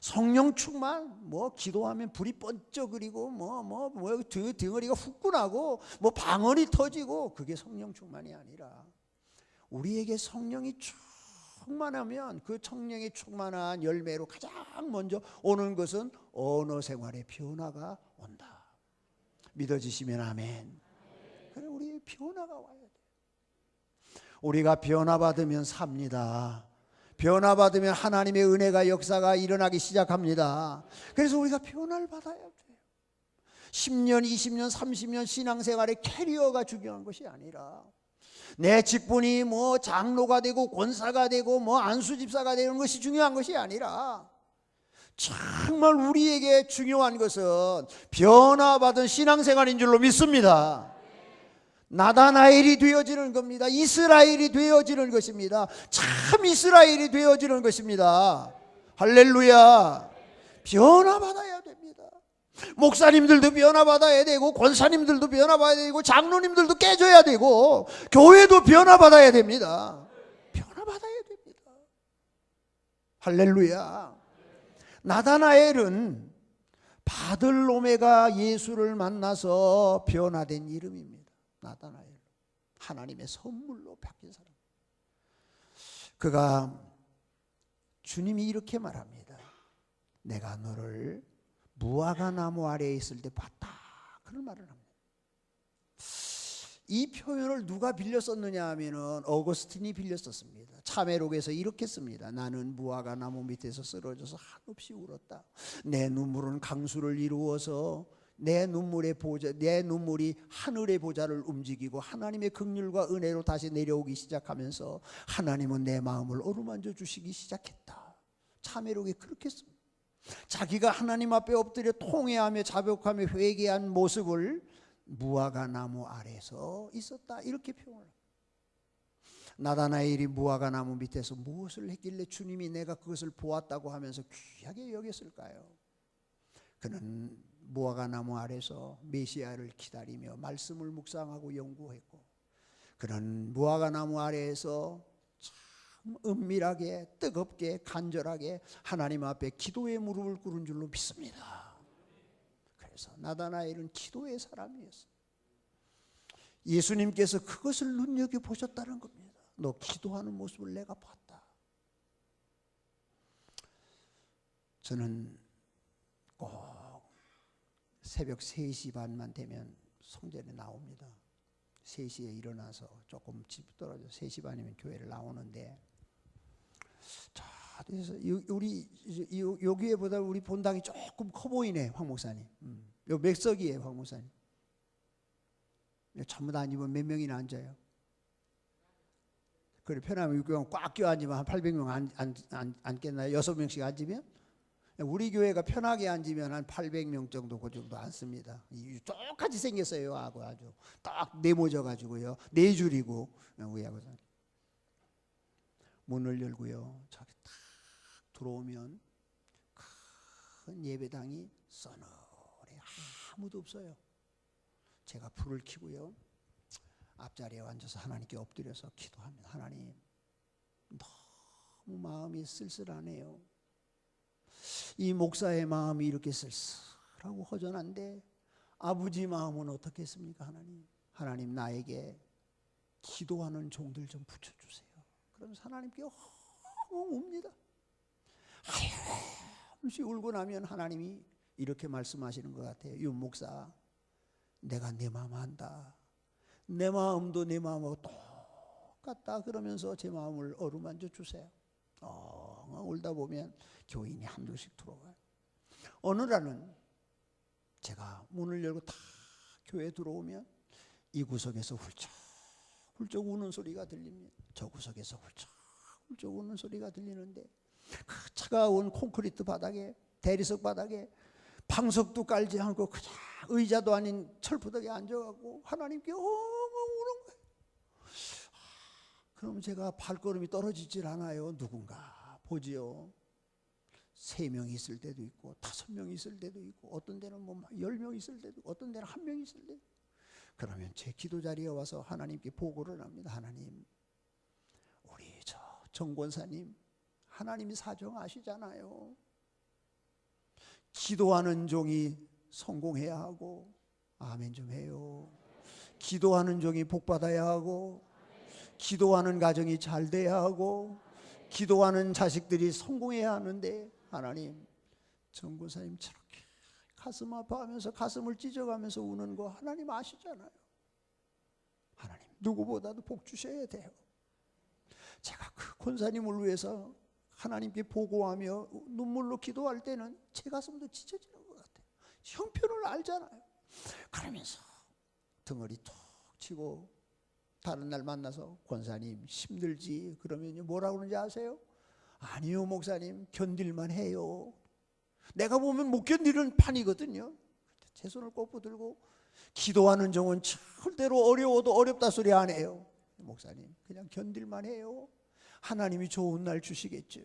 A: 성령 충만, 기도하면 불이 번쩍 그리고 덩어리가 후끈하고 방언이 터지고, 그게 성령 충만이 아니라, 우리에게 성령이 충만하면 그 성령이 충만한 열매로 가장 먼저 오는 것은 언어 생활의 변화가 온다. 믿어지시면 아멘. 그래, 우리의 변화가 와야 돼. 우리가 변화받으면 삽니다. 변화받으면 하나님의 은혜가 역사가 일어나기 시작합니다. 그래서 우리가 변화를 받아야 돼요. 10년, 20년, 30년 신앙생활의 캐리어가 중요한 것이 아니라, 내 직분이 장로가 되고 권사가 되고 안수집사가 되는 것이 중요한 것이 아니라, 정말 우리에게 중요한 것은 변화받은 신앙생활인 줄로 믿습니다. 나다나엘이 되어지는 겁니다. 이스라엘이 되어지는 것입니다. 참 이스라엘이 되어지는 것입니다. 할렐루야. 변화받아야 됩니다. 목사님들도 변화받아야 되고, 권사님들도 변화받아야 되고, 장로님들도 깨져야 되고, 교회도 변화받아야 됩니다. 변화받아야 됩니다. 할렐루야. 나다나엘은 바들로메가 예수를 만나서 변화된 이름입니다. 나다나엘, 하나님의 선물로 바뀐 사람. 그가, 주님이 이렇게 말합니다. 내가 너를 무화과 나무 아래에 있을 때 봤다, 그런 말을 합니다. 이 표현을 누가 빌려 썼느냐 하면은 어거스틴이 빌려 썼습니다. 참회록에서 이렇게 씁니다. 나는 무화과 나무 밑에서 쓰러져서 한없이 울었다. 내 눈물은 강수를 이루어서 내 눈물이 하늘의 보좌를 움직이고, 하나님의 긍휼과 은혜로 다시 내려오기 시작하면서 하나님은 내 마음을 어루만져 주시기 시작했다. 참회록에 그렇게 씁니다. 자기가 하나님 앞에 엎드려 통회하며 자복하며 회개한 모습을 무화과 나무 아래서 있었다, 이렇게 표현합니다. 나다나엘이 무화과 나무 밑에서 무엇을 했길래 주님이 내가 그것을 보았다고 하면서 귀하게 여겼을까요? 그는 무화과 나무 아래서 메시아를 기다리며 말씀을 묵상하고 연구했고, 그는 무화과 나무 아래에서 참 은밀하게, 뜨겁게, 간절하게 하나님 앞에 기도의 무릎을 꿇은 줄로 믿습니다. 그래서 나다나엘은 기도의 사람이었어요. 예수님께서 그것을 눈여겨보셨다는 겁니다. 너 기도하는 모습을 내가 봤다. 저는 꼭 새벽 3시 반만 되면 성전에 나옵니다. 3시에 일어나서 조금 집 떨어져 3시 반이면 교회를 나오는데, 자, 그래서 우리 여기에보다 우리 본당이 조금 커 보이네, 황 목사님. 요 맥석이에요, 황 목사님. 전부 다 앉으면 몇 명이나 앉아요? 그래, 편하면 육교가 꽉 껴 앉으면 한 800명 앉겠나요? 6명씩 앉으면? 우리 교회가 편하게 앉으면 한 800명 정도, 그 정도 앉습니다. 똑같이 생겼어요. 하고 아주 딱 네모져 가지고요. 네 줄이고, 우리하고 문을 열고요. 저기 딱 들어오면 큰 예배당이 서늘해, 아무도 없어요. 제가 불을 켜고요, 앞자리에 앉아서 하나님께 엎드려서 기도합니다. 하나님, 너무 마음이 쓸쓸하네요. 이 목사의 마음이 이렇게 쓸쓸하고 허전한데 아버지 마음은 어떻겠습니까? 하나님 나에게 기도하는 종들 좀 붙여주세요. 그러면서 하나님께 웁니다. 한없이 울고 나면 하나님이 이렇게 말씀하시는 것 같아요. 이 목사, 내가 내 마음 안다. 내 마음도 내 마음하고 똑같다. 그러면서 제 마음을 어루만져 주세요. 울다 보면 교인이 한두씩 들어와요. 어느 날은 제가 문을 열고 다 교회에 들어오면 이 구석에서 훌쩍 우는 소리가 들립니다. 저 구석에서 훌쩍 우는 소리가 들리는데, 그 차가운 콘크리트 바닥에, 대리석 바닥에 방석도 깔지 않고 그냥 의자도 아닌 철푸덕에 앉아갖고 하나님께 우는 거예요. 그럼 제가 발걸음이 떨어지질 않아요. 누군가 보지요. 3명 있을 때도 있고 5명 있을 때도 있고, 어떤 데는 10명 있을 때도 있고, 어떤 데는 1명 있을 때도 있고. 그러면 제 기도 자리에 와서 하나님께 보고를 합니다. 하나님, 우리 저 정권사님, 하나님이 사정 아시잖아요. 기도하는 종이 성공해야 하고, 아멘 좀 해요. 기도하는 종이 복받아야 하고, 기도하는 가정이 잘 돼야 하고, 기도하는 자식들이 성공해야 하는데, 하나님, 정권사님 저렇게 가슴 아파하면서 가슴을 찢어가면서 우는 거 하나님 아시잖아요. 하나님 누구보다도 복 주셔야 돼요. 제가 그 권사님을 위해서 하나님께 보고하며 눈물로 기도할 때는 제 가슴도 찢어지는 것 같아요. 형편을 알잖아요. 그러면서 등허리 툭 치고 다른 날 만나서 권사님 힘들지? 그러면 뭐라고 그러는지 아세요? 아니요 목사님 견딜만 해요. 내가 보면 못 견디는 판이거든요. 제 손을 꼭 붙들고 기도하는 종은 절대로 어려워도 어렵다 소리 안 해요. 목사님 그냥 견딜만 해요. 하나님이 좋은 날 주시겠죠.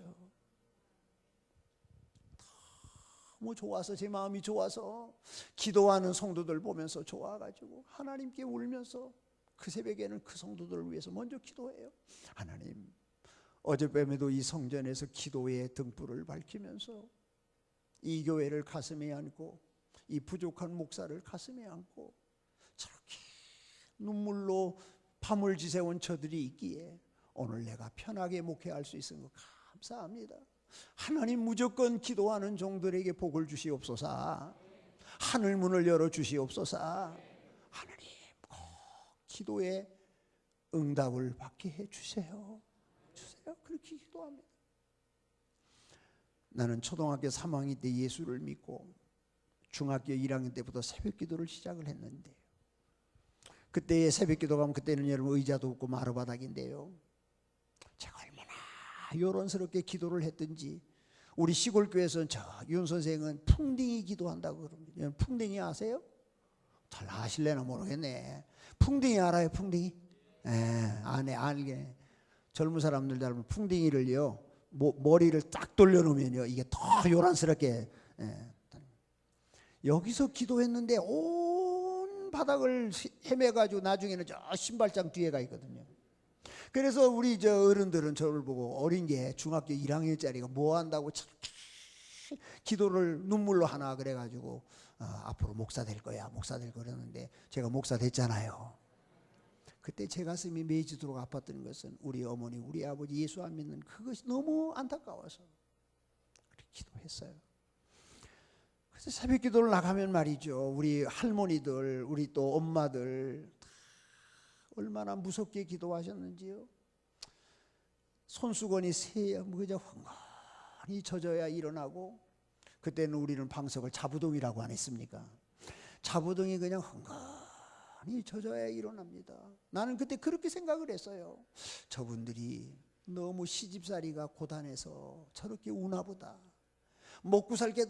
A: 너무 좋아서 제 마음이 좋아서 기도하는 성도들 보면서 좋아가지고 하나님께 울면서 그 새벽에는 그 성도들을 위해서 먼저 기도해요. 하나님 어젯밤에도 이 성전에서 기도의 등불을 밝히면서 이 교회를 가슴에 안고 이 부족한 목사를 가슴에 안고 저렇게 눈물로 밤을 지새운 저들이 있기에 오늘 내가 편하게 목회할 수 있은 것 감사합니다. 하나님 무조건 기도하는 종들에게 복을 주시옵소서. 하늘 문을 열어 주시옵소서. 하나님 꼭 기도의 응답을 받게 해 주세요. 그렇게 기도합니다. 나는 초등학교 3학년 때 예수를 믿고 중학교 1학년 때부터 새벽 기도를 시작을 했는데, 그때의 새벽 기도 가면 그때는 여러분 의자도 없고 마루바닥인데요, 제가 얼마나 요란스럽게 기도를 했든지 우리 시골 교회에서는 저 윤 선생은 풍뎅이 기도한다고 그럽니다. 풍뎅이 아세요? 잘 아실래나 모르겠네. 풍뎅이 알아요? 풍뎅이? 알게. 젊은 사람들 닮은 풍뎅이를요 머리를 딱 돌려놓으면요 이게 더 요란스럽게. 여기서 기도했는데 온 바닥을 헤매가지고 나중에는 저 신발장 뒤에가 있거든요. 그래서 우리 저 어른들은 저를 보고 어린 게 중학교 1학년짜리가 뭐 한다고 저렇게 기도를 눈물로 하나 그래가지고 앞으로 목사 될 거야 목사 될 거라는데 제가 목사 됐잖아요. 그때 제 가슴이 메지도록 아팠던 것은 우리 어머니 우리 아버지 예수 안 믿는 그것이 너무 안타까워서 그렇게 기도했어요. 그래서 새벽 기도를 나가면 말이죠, 우리 할머니들 우리 또 엄마들 얼마나 무섭게 기도하셨는지요. 손수건이 새야 그저 황건히 젖어야 일어나고, 그때는 우리는 방석을 자부동이라고 안 했습니까? 자부동이 그냥 황건히 젖어야 일어납니다. 나는 그때 그렇게 생각을 했어요. 저분들이 너무 시집살이가 고단해서 저렇게 우나보다, 먹고 살게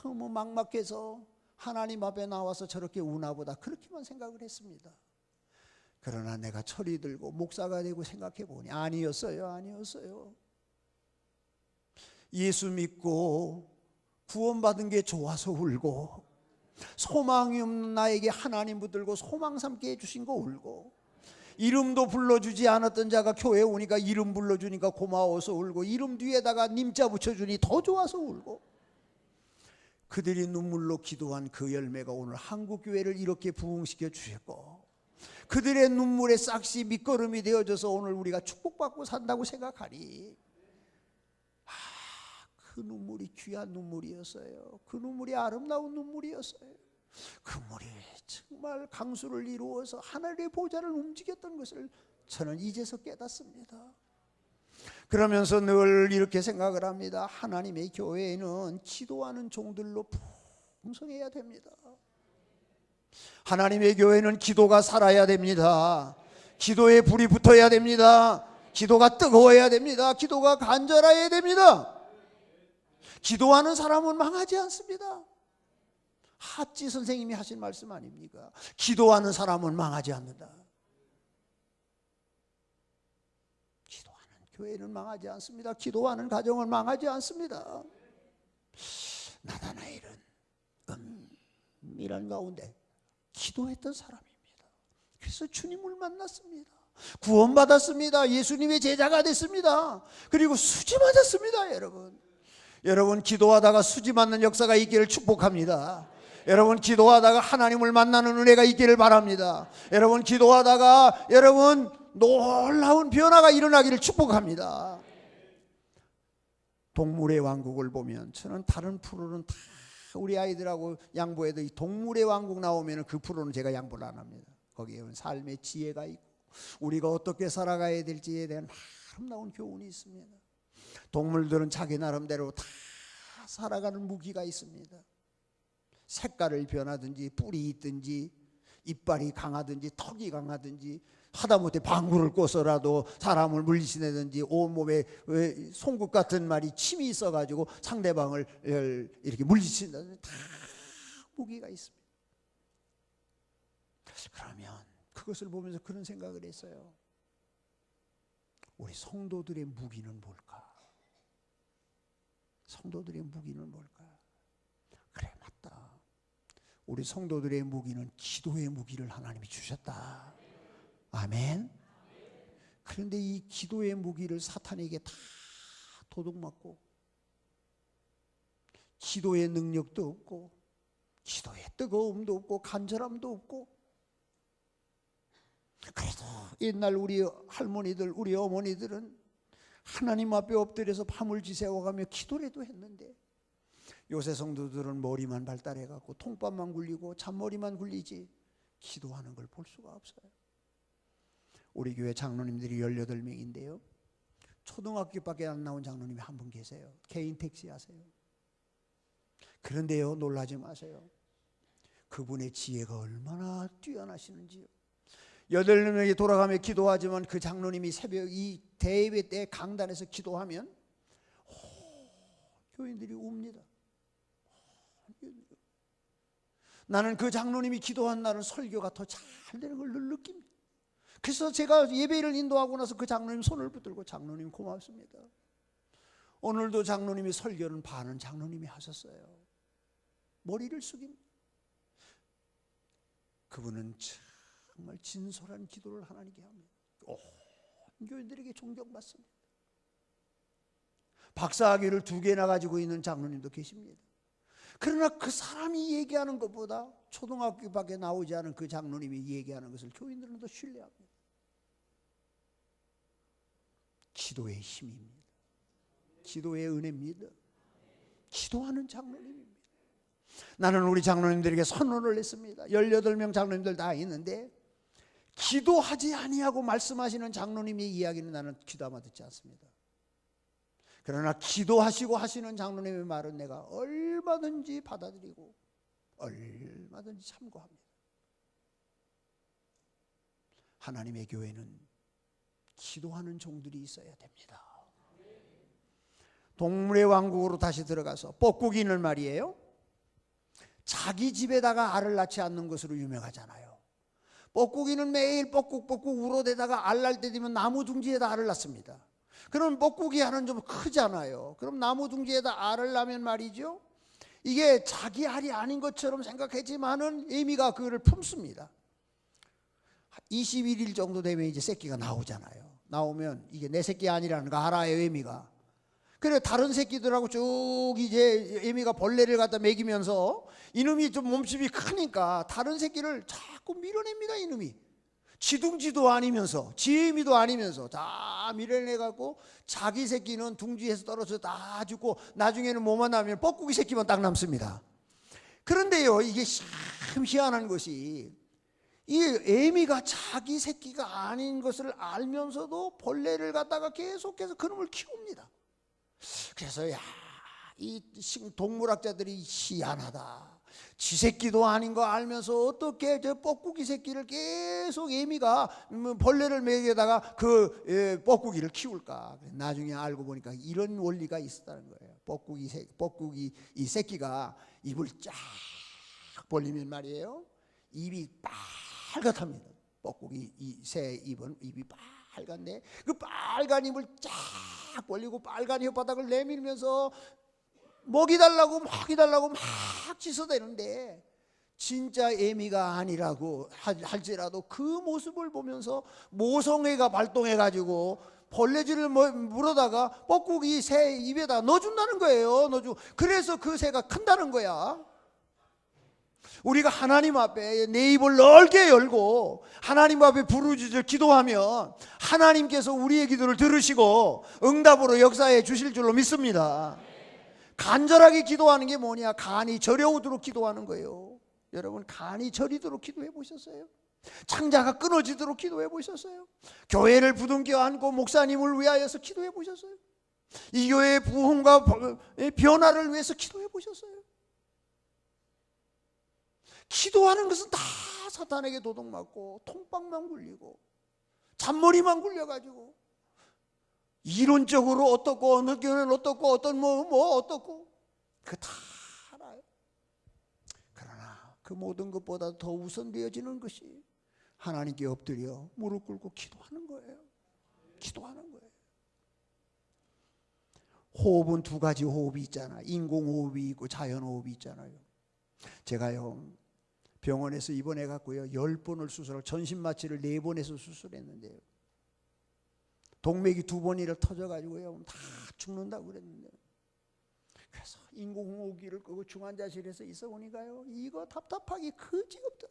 A: 너무 막막해서 하나님 앞에 나와서 저렇게 우나보다, 그렇게만 생각을 했습니다. 그러나 내가 철이 들고 목사가 되고 생각해 보니 아니었어요. 예수 믿고 구원받은 게 좋아서 울고, 소망이 없는 나에게 하나님 붙들고 소망 삼게 해주신 거 울고, 이름도 불러주지 않았던 자가 교회에 오니까 이름 불러주니까 고마워서 울고, 이름 뒤에다가 님자 붙여주니 더 좋아서 울고, 그들이 눈물로 기도한 그 열매가 오늘 한국교회를 이렇게 부흥시켜 주셨고, 그들의 눈물의 싹시 밑거름이 되어져서 오늘 우리가 축복받고 산다고 생각하니, 그 눈물이 귀한 눈물이었어요. 그 눈물이 아름다운 눈물이었어요. 그 물이 정말 강수를 이루어서 하늘의 보좌를 움직였던 것을 저는 이제서 깨닫습니다. 그러면서 늘 이렇게 생각을 합니다. 하나님의 교회에는 기도하는 종들로 풍성해야 됩니다. 하나님의 교회는 기도가 살아야 됩니다. 기도에 불이 붙어야 됩니다. 기도가 뜨거워야 됩니다. 기도가 간절해야 됩니다. 기도하는 사람은 망하지 않습니다. 핫지 선생님이 하신 말씀 아닙니까? 기도하는 사람은 망하지 않는다. 기도하는 교회는 망하지 않습니다. 기도하는 가정은 망하지 않습니다. 나다나엘은 은밀한 가운데 기도했던 사람입니다. 그래서 주님을 만났습니다. 구원받았습니다. 예수님의 제자가 됐습니다. 그리고 수지 맞았습니다. 여러분 기도하다가 수지 맞는 역사가 있기를 축복합니다. 여러분 기도하다가 하나님을 만나는 은혜가 있기를 바랍니다. 여러분 기도하다가 여러분 놀라운 변화가 일어나기를 축복합니다. 동물의 왕국을 보면 저는 다른 프로는 다 우리 아이들하고 양보해도 이 동물의 왕국 나오면 그 프로는 제가 양보를 안 합니다. 거기에 삶의 지혜가 있고 우리가 어떻게 살아가야 될지에 대한 아름다운 교훈이 있습니다. 동물들은 자기 나름대로 다 살아가는 무기가 있습니다. 색깔을 변하든지 뿔이 있든지 이빨이 강하든지 턱이 강하든지 하다못해 방구를 꿔서라도 사람을 물리치내든지 온몸에 송곳 같은 말이 침이 있어가지고 상대방을 이렇게 물리친다든지 다 무기가 있습니다. 그러면 그것을 보면서 그런 생각을 했어요. 우리 성도들의 무기는 뭘까? 성도들의 무기는 뭘까? 그래, 맞다. 우리 성도들의 무기는 기도의 무기를 하나님이 주셨다. 아멘. 그런데 이 기도의 무기를 사탄에게 다 도둑맞고 기도의 능력도 없고 기도의 뜨거움도 없고 간절함도 없고 그래도 옛날 우리 할머니들 우리 어머니들은 하나님 앞에 엎드려서 밤을 지새워가며 기도라도 했는데 요새 성도들은 머리만 발달해갖고 통밥만 굴리고 잔머리만 굴리지 기도하는 걸 볼 수가 없어요. 우리 교회 장로님들이 18명인데요 초등학교밖에 안 나온 장로님이 한 분 계세요. 개인 택시 하세요. 그런데요 놀라지 마세요. 그분의 지혜가 얼마나 뛰어나시는지요. 18명이 돌아가며 기도하지만 그 장로님이 새벽 이 대예배 때 강단에서 기도하면 교인들이 웁니다. 나는 그 장로님이 기도한 날은 설교가 더 잘 되는 걸 늘 느낍니다. 그래서 제가 예배를 인도하고 나서 그 장로님 손을 붙들고 장로님 고맙습니다. 오늘도 장로님이 설교는 반은 장로님이 하셨어요. 머리를 숙입니다. 그분은 정말 진솔한 기도를 하나님께 합니다. 온 교인들에게 존경받습니다. 박사학위를 2개나 가지고 있는 장로님도 계십니다. 그러나 그 사람이 얘기하는 것보다 초등학교밖에 나오지 않은 그 장로님이 얘기하는 것을 교인들은 더 신뢰합니다. 기도의 힘입니다. 기도의 은혜입니다. 기도하는 장로님입니다. 나는 우리 장로님들에게 선언을 했습니다. 18명 장로님들 다 있는데 기도하지 아니하고 말씀하시는 장로님의 이야기는 나는 귀담아 듣지 않습니다. 그러나 기도하시고 하시는 장로님의 말은 내가 얼마든지 받아들이고 얼마든지 참고합니다. 하나님의 교회는 기도하는 종들이 있어야 됩니다. 동물의 왕국으로 다시 들어가서 뻐꾸기는 말이에요 자기 집에다가 알을 낳지 않는 것으로 유명하잖아요. 뻐꾸기는 매일 뻐꾹뻐꾹 울어대다가 알 낳을 때 되면 나무 둥지에다 알을 낳습니다. 그럼 뻐꾸기 알은 좀 크잖아요. 그럼 나무 둥지에다 알을 낳으면 말이죠 이게 자기 알이 아닌 것처럼 생각했지만은 애미가 그거를 품습니다. 21일 정도 되면 이제 새끼가 나오잖아요. 나오면 이게 내 새끼 아니라는 거 알아요 애미가. 그래 다른 새끼들하고 쭉 이제 애미가 벌레를 갖다 먹이면서 이놈이 좀 몸집이 크니까 다른 새끼를 자꾸 밀어냅니다. 이놈이 지둥지도 아니면서 지애미도 아니면서 다 밀어내갖고 자기 새끼는 둥지에서 떨어져 다 죽고 나중에는 뭐만 남으면 뻐꾸기 새끼만 딱 남습니다. 그런데요 이게 참 희한한 것이 이 애미가 자기 새끼가 아닌 것을 알면서도 벌레를 갖다가 계속해서 그놈을 키웁니다. 그래서 야, 이 동물학자들이 희한하다. 지 새끼도 아닌 거 알면서 어떻게 저 뻐꾸기 새끼를 계속 애미가 벌레를 먹여다가 그 뻐꾸기를 키울까? 나중에 알고 보니까 이런 원리가 있었다는 거예요. 뻐꾸기 이 새끼가 입을 쫙 벌리면 말이에요. 입이 빨갛답니다. 뻐꾸기 이 새 입은 입이 빨간데 그 빨간 입을 쫙 벌리고 빨간 혓바닥을 내밀면서 먹이달라고 막 짖어대는데 진짜 애미가 아니라고 할지라도 그 모습을 보면서 모성애가 발동해가지고 벌레질을 물어다가 뻐꾸기 새 입에다 넣어준다는 거예요. 그래서 그 새가 큰다는 거야. 우리가 하나님 앞에 내 입을 넓게 열고 하나님 앞에 부르짖어 기도하면 하나님께서 우리의 기도를 들으시고 응답으로 역사해 주실 줄로 믿습니다. 간절하게 기도하는 게 뭐냐? 간이 저려오도록 기도하는 거예요. 여러분, 간이 저리도록 기도해 보셨어요? 창자가 끊어지도록 기도해 보셨어요? 교회를 부둥켜 안고 목사님을 위하여서 기도해 보셨어요? 이 교회의 부흥과 변화를 위해서 기도해 보셨어요? 기도하는 것은 다 사탄에게 도둑맞고 통빵만 굴리고 잔머리만 굴려가지고 이론적으로 어떻고 어느 교회는 어떻고 어떤 뭐 어떻고 그거 다 알아요. 그러나 그 모든 것보다 더 우선되어지는 것이 하나님께 엎드려 무릎 꿇고 기도하는 거예요. 기도하는 거예요. 호흡은 두 가지 호흡이 있잖아요. 인공호흡이 있고 자연호흡이 있잖아요. 제가요 병원에서 입원해 갖고요 10번을 수술을, 전신마취를 4번에서 수술했는데요, 동맥이 2번이라 터져가지고요 다 죽는다고 그랬는데, 그래서 인공호흡기를 끄고 중환자실에서 있어 보니까요 이거 답답하기 그지없다.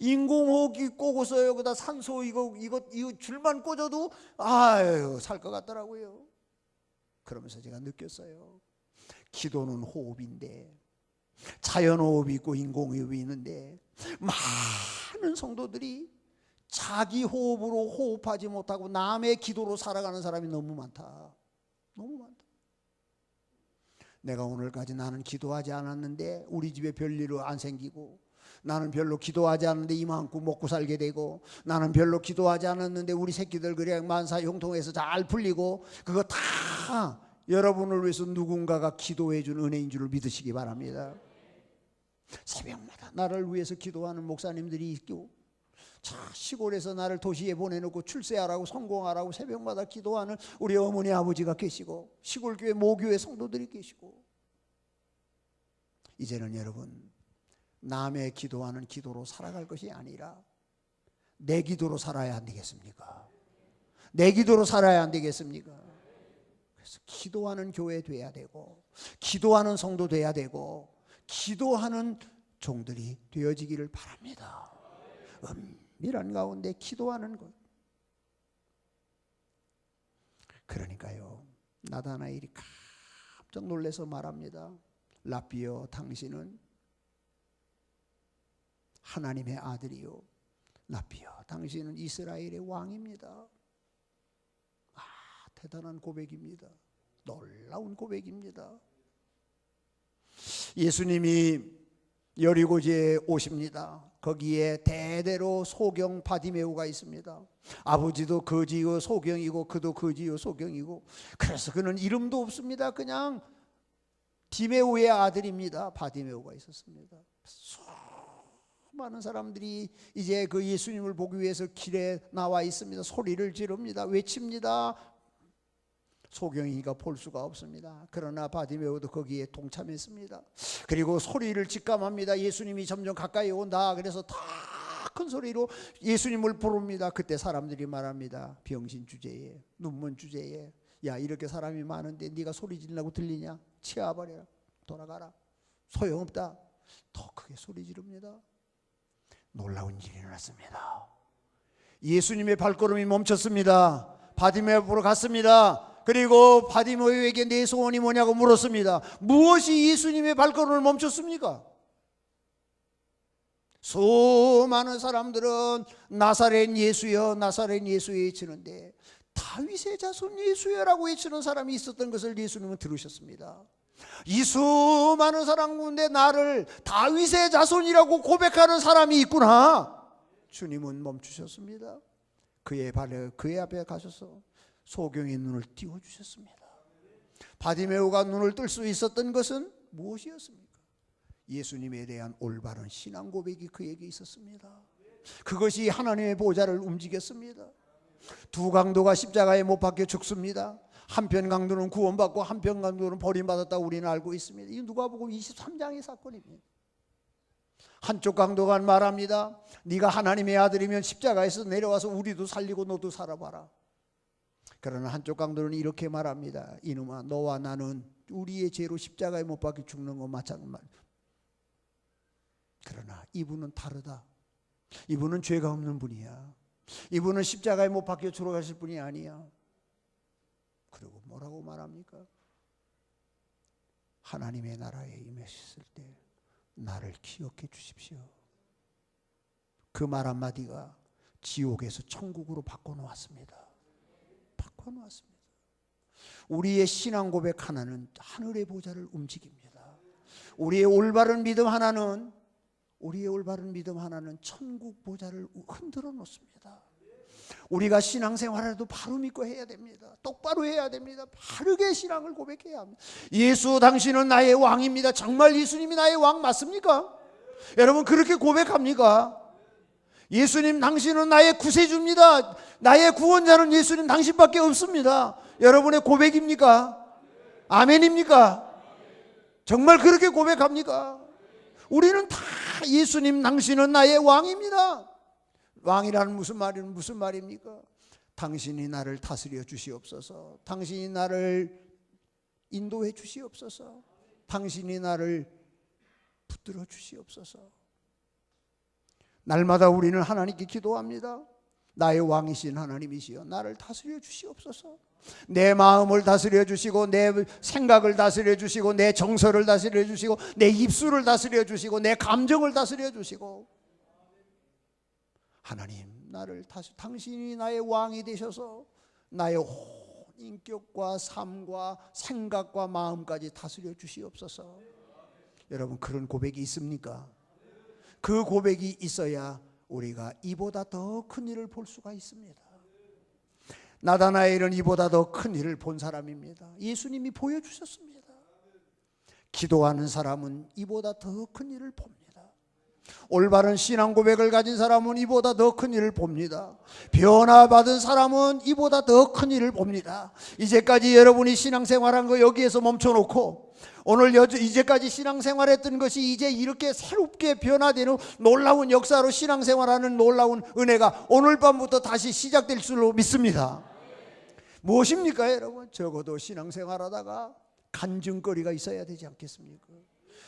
A: 인공호흡기 꽂고서요 그다 산소 이거 줄만 꽂아도 아유 살 것 같더라고요. 그러면서 제가 느꼈어요. 기도는 호흡인데, 자연호흡이 있고 인공호흡이 있는데 많은 성도들이 자기 호흡으로 호흡하지 못하고 남의 기도로 살아가는 사람이 너무 많다. 너무 많다. 내가 오늘까지 나는 기도하지 않았는데 우리 집에 별일 안 생기고, 나는 별로 기도하지 않았는데 이만큼 먹고 살게 되고, 나는 별로 기도하지 않았는데 우리 새끼들 그래 만사 형통해서 잘 풀리고, 그거 다 여러분을 위해서 누군가가 기도해 준 은혜인 줄 믿으시기 바랍니다. 새벽마다 나를 위해서 기도하는 목사님들이 있고, 자 시골에서 나를 도시에 보내놓고 출세하라고 성공하라고 새벽마다 기도하는 우리 어머니 아버지가 계시고, 시골교회 모교회 성도들이 계시고, 이제는 여러분 남의 기도하는 기도로 살아갈 것이 아니라 내 기도로 살아야 안 되겠습니까? 내 기도로 살아야 안 되겠습니까? 그래서 기도하는 교회 돼야 되고, 기도하는 성도 돼야 되고, 기도하는 종들이 되어지기를 바랍니다. 은밀한 가운데 기도하는 것. 그러니까요 나다나엘이 깜짝 놀라서 말합니다. 라비여, 당신은 하나님의 아들이요, 라비여, 당신은 이스라엘의 왕입니다. 대단한 고백입니다. 놀라운 고백입니다. 예수님이 여리고지에 오십니다. 거기에 대대로 소경 바디메오가 있습니다. 아버지도 거지요 소경이고 그도 거지요 소경이고, 그래서 그는 이름도 없습니다. 그냥 디메오의 아들입니다. 바디메오가 있었습니다. 많은 사람들이 이제 그 예수님을 보기 위해서 길에 나와 있습니다. 소리를 지릅니다. 외칩니다. 소경이니까 볼 수가 없습니다. 그러나 바디메오도 거기에 동참했습니다. 그리고 소리를 직감합니다. 예수님이 점점 가까이 온다. 그래서 다 큰 소리로 예수님을 부릅니다. 그때 사람들이 말합니다. 병신 주제에, 눈먼 주제에, 야 이렇게 사람이 많은데 네가 소리 지르려고 들리냐? 치아버려라. 돌아가라. 소용없다. 더 크게 소리 지릅니다. 놀라운 일이 일어났습니다. 예수님의 발걸음이 멈췄습니다. 바디메오 보러 갔습니다. 그리고 바디메오에게 내 소원이 뭐냐고 물었습니다. 무엇이 예수님의 발걸음을 멈췄습니까? 수많은 사람들은 나사렛 예수여 나사렛 예수 외치는데 다윗의 자손 예수여라고 외치는 사람이 있었던 것을 예수님은 들으셨습니다. 이 수많은 사람 가운데 나를 다윗의 자손이라고 고백하는 사람이 있구나. 주님은 멈추셨습니다. 그의 앞에 가셔서 소경의 눈을 띄워주셨습니다. 바디메오가 눈을 뜰 수 있었던 것은 무엇이었습니까? 예수님에 대한 올바른 신앙 고백이 그에게 있었습니다. 그것이 하나님의 보좌를 움직였습니다. 두 강도가 십자가에 못 박혀 죽습니다. 한편 강도는 구원받고 한편 강도는 버림받았다고 우리는 알고 있습니다. 이 누가복음 23장의 사건입니다. 한쪽 강도가 말합니다. 네가 하나님의 아들이면 십자가에서 내려와서 우리도 살리고 너도 살아봐라. 그러나 한쪽 강도는 이렇게 말합니다. 이놈아, 너와 나는 우리의 죄로 십자가에 못 박혀 죽는 것 마찬가지. 그러나 이분은 다르다. 이분은 죄가 없는 분이야. 이분은 십자가에 못 박혀 죽어가실 분이 아니야. 그리고 뭐라고 말합니까? 하나님의 나라에 임하셨을 때 나를 기억해 주십시오. 그 말 한마디가 지옥에서 천국으로 바꿔놓았습니다. 바꿔놓았습니다. 우리의 신앙 고백 하나는 하늘의 보좌를 움직입니다. 우리의 올바른 믿음 하나는 천국 보좌를 흔들어 놓습니다. 우리가 신앙생활에도 바로 믿고 해야 됩니다. 똑바로 해야 됩니다. 바르게 신앙을 고백해야 합니다. 예수 당신은 나의 왕입니다. 정말 예수님이 나의 왕 맞습니까? 여러분 그렇게 고백합니까? 예수님 당신은 나의 구세주입니다. 나의 구원자는 예수님 당신밖에 없습니다. 여러분의 고백입니까? 아멘입니까? 정말 그렇게 고백합니까? 우리는 다 예수님 당신은 나의 왕입니다. 왕이라는 무슨 말입니까? 당신이 나를 다스려 주시옵소서. 당신이 나를 인도해 주시옵소서. 당신이 나를 붙들어 주시옵소서. 날마다 우리는 하나님께 기도합니다. 나의 왕이신 하나님이시여 나를 다스려 주시옵소서. 내 마음을 다스려 주시고 내 생각을 다스려 주시고 내 정서를 다스려 주시고 내 입술을 다스려 주시고 내 감정을 다스려 주시고 하나님 나를 당신이 나의 왕이 되셔서 나의 온 인격과 삶과 생각과 마음까지 다스려 주시옵소서. 여러분 그런 고백이 있습니까? 그 고백이 있어야 우리가 이보다 더 큰 일을 볼 수가 있습니다. 나다나엘은 이보다 더 큰 일을 본 사람입니다. 예수님이 보여주셨습니다. 기도하는 사람은 이보다 더 큰 일을 봅니다. 올바른 신앙 고백을 가진 사람은 이보다 더 큰 일을 봅니다. 변화받은 사람은 이보다 더 큰 일을 봅니다. 이제까지 여러분이 신앙생활한 거 여기에서 멈춰놓고 오늘 이제까지 신앙생활했던 것이 이제 이렇게 새롭게 변화되는 놀라운 역사로 신앙생활하는 놀라운 은혜가 오늘 밤부터 다시 시작될 줄로 믿습니다. 무엇입니까 여러분? 적어도 신앙생활하다가 간증거리가 있어야 되지 않겠습니까?